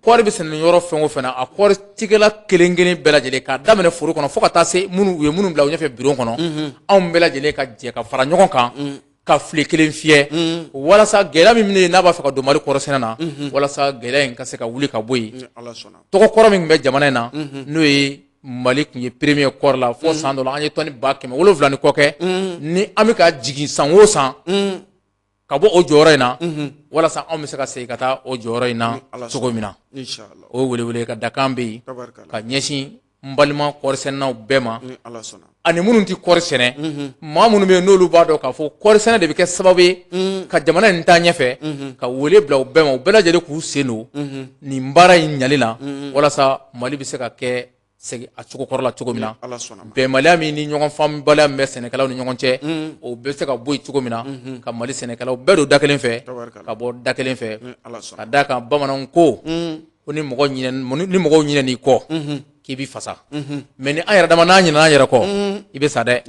kɔɔri bɛ sɛnɛ yɔrɔ fɛn o fɛn na a kɔɔri tigɛla kelen kelen bɛɛ lajɛlen k'a daminɛ foro kɔnɔ fo ka taa se minnu u ye minnu bila u ɲɛfɛ bureau kɔnɔ anw bɛɛ lajɛlen ka jɛ ka fara ɲɔgɔn kan ka file kelen fiyɛ walasa gɛlɛya min bɛ yen n'a b'a fɛ ka don Mali kɔɔri sɛnɛ na walasa gɛlɛya in ka se ka wuli ka bɔ yen tɔgɔ kɔrɔ min bɛ jamana in na n'o ye Mali tun ye premier kɔɔri la fo san dɔ la an ye tɔni 170 ni kɔ kɛ ni an bɛ ka jigin san o san ka bɔ o jɔyɔrɔ in na walasa anw bɛ se ka segin ka taa o jɔyɔrɔ in na cogo min na o welewele ka dakan bɛ yen ka ɲɛsin n balima kɔɔri sɛnɛnaw bɛɛ ma ani minnu tɛ kɔɔri sɛnɛ maa minnu bɛ yen n'olu b'a dɔn k'a fɔ kɔɔri sɛnɛ de bɛ kɛ sababu ye ka jamana in taa ɲɛfɛ ka wele bila u bɛɛ ma u bɛɛ lajɛlen k'u sen don nin baara in ɲali la walasa Mali bɛ se ka kɛ segin a cogo kɔrɔ la cogo min na bɛnbaliya min ni ɲɔgɔn faamubaliya min bɛ sɛnɛkɛlaw ni ɲɔgɔn cɛ o bɛ se ka bɔ yen cogo min na ka Mali sɛnɛkɛlaw bɛɛ don da kelen fɛ ka bɔ da kelen fɛ ka d'a kan bamananw ko ni mɔgɔw ɲinɛn'i kɔ k'i bɛ fasa mais ni an yɛrɛ dama n'an ɲinɛna an yɛrɛ kɔ i bɛ sa dɛ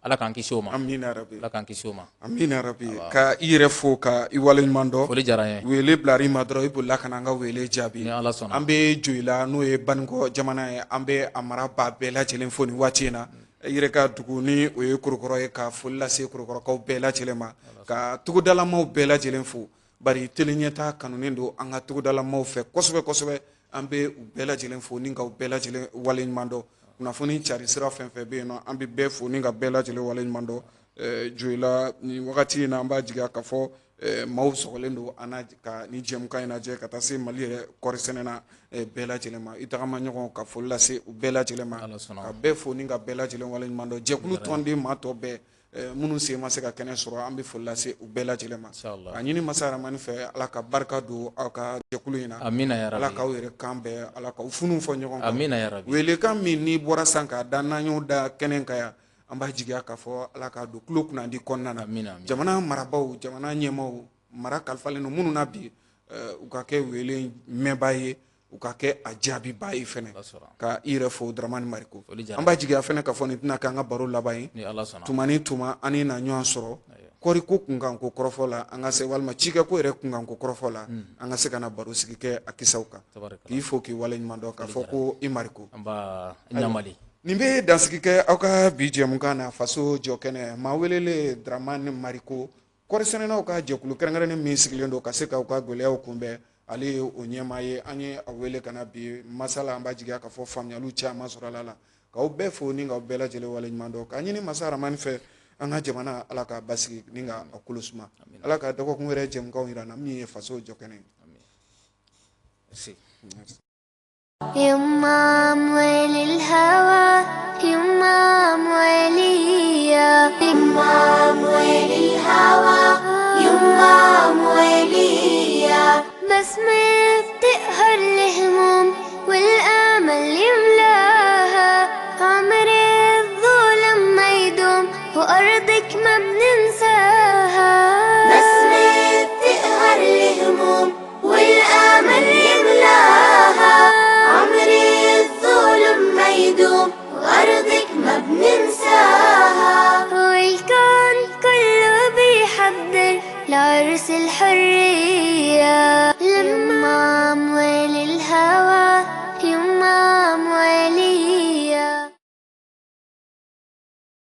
Ala k'an kisi o ma Ala k'an kisi o ma amina rabi ka i yɛrɛ fo ka i waleɲuman dɔn foli diyara n ye wele bilar'i ma dɔrɔn i bolila ka na an ka wele jaabi ni Ala sɔnna an bɛ jo i la n'o ye Banikɔ jamana ye an bɛ a marabaa bɛɛ lajɛlen fo nin waati in na i yɛrɛ ka dugu ni o ye Korokɔrɔ ye ka foli lase Korokɔrɔkaw bɛɛ lajɛlen ma ka togodalamaw bɛɛ lajɛlen fo bari tele ɲɛtaa kanunen don an ka togodalamaw fɛ kosɛbɛ kosɛbɛ an bɛ u bɛɛ lajɛlen fo ni ka u bɛɛ lajɛlen waleɲuman dɔn kunnafoni cari sira fɛn fɛn bɛ yen nɔ an bɛ bɛɛ fo ni ka bɛɛ lajɛlen waleɲuman dɔn joyila nin wagati in na an b'a jigiya k'a fɔ maaw sɔgɔlen don ka ni jɛmukan in lajɛ ka taa se Mali yɛrɛ kɔɔri sɛnɛ na bɛɛ lajɛlen ma i tagama ɲɔgɔn ka foli lase u bɛɛ lajɛlen ma ka bɛɛ fo ni ka bɛɛ lajɛlen waleɲuman dɔn jɛkulu tɔnden maa tɔ bɛɛ minnu sen ma se ka kɛnɛ sɔrɔ an bɛ foli lase u bɛɛ lajɛlen ma a ɲini masa Rahamani fɛ Ala ka barika don aw ka jɛkulu in na Ala k'aw yɛrɛ kan bɛɛ Ala k'aw funu fɔ ɲɔgɔn kan welekan min n'i bɔra san k'a da n'an y'o da kɛnɛ kan yan an b'a jigiya k'a fɔ Ala k'a don tulo kunnandi kɔnɔna na jamana marabaaw jamana ɲɛmaaw mara kalifalen don minnu na bi u ka kɛ wele mɛnbaa ye u ka kɛ a jaabibaa ye fɛnɛ ka i yɛrɛ fo Daramani Mariko an b'a jigiya fɛnɛ k'a fɔ nin tɛna kɛ an ka baro laban ye tuma ni tuma an na ɲɔgɔn sɔrɔ kɔɔri ko kunkan ko kɔrɔfɔ la an ka se walima cikɛ ko yɛrɛ kunkan ko kɔrɔfɔ la an ka se ka na baro sigi kɛ a kisaw kan k'i fo k'i waleɲuman dɔn k'a fɔ ko i Mariko nin bɛ dansigi kɛ aw ka bi jɛmukan na faso jɔ kɛnɛ maa welele Daramani Mariko kɔɔri sɛnɛnaw ka jɛkulu kɛrɛnkɛrɛnnen min sigilen don ka se k'aw ka gɛlɛyaw kunbɛn ale ye o ɲɛmaa ye an ye a wele ka na bi masala an b'a jigiya k'a fɔ faamuyaliw caman sɔrɔ a la k'aw bɛɛ fo ni k'aw bɛɛ lajɛlen waleɲuman dɔn k'a ɲini masa Rahamani fɛ an ka jamana ala ka basigi ni ka a kolo suma ala ka dɔgɔkun wɛrɛ jɛmukanw yira na min ye faso jɔ kɛnɛ يمام ويل الهوى يمام ويليا يمام ويل الهوى يمام ويليا بسمة بتقهر الهموم والآمل يملاها عمر الظلم ما يدوم وأرضك ما بننساها بسمة بتقهر الهموم والآمل يملاها عمر الظلم ما يدوم وأرضك ما بننساها والكون كله بيحضر لعرس الحرية لما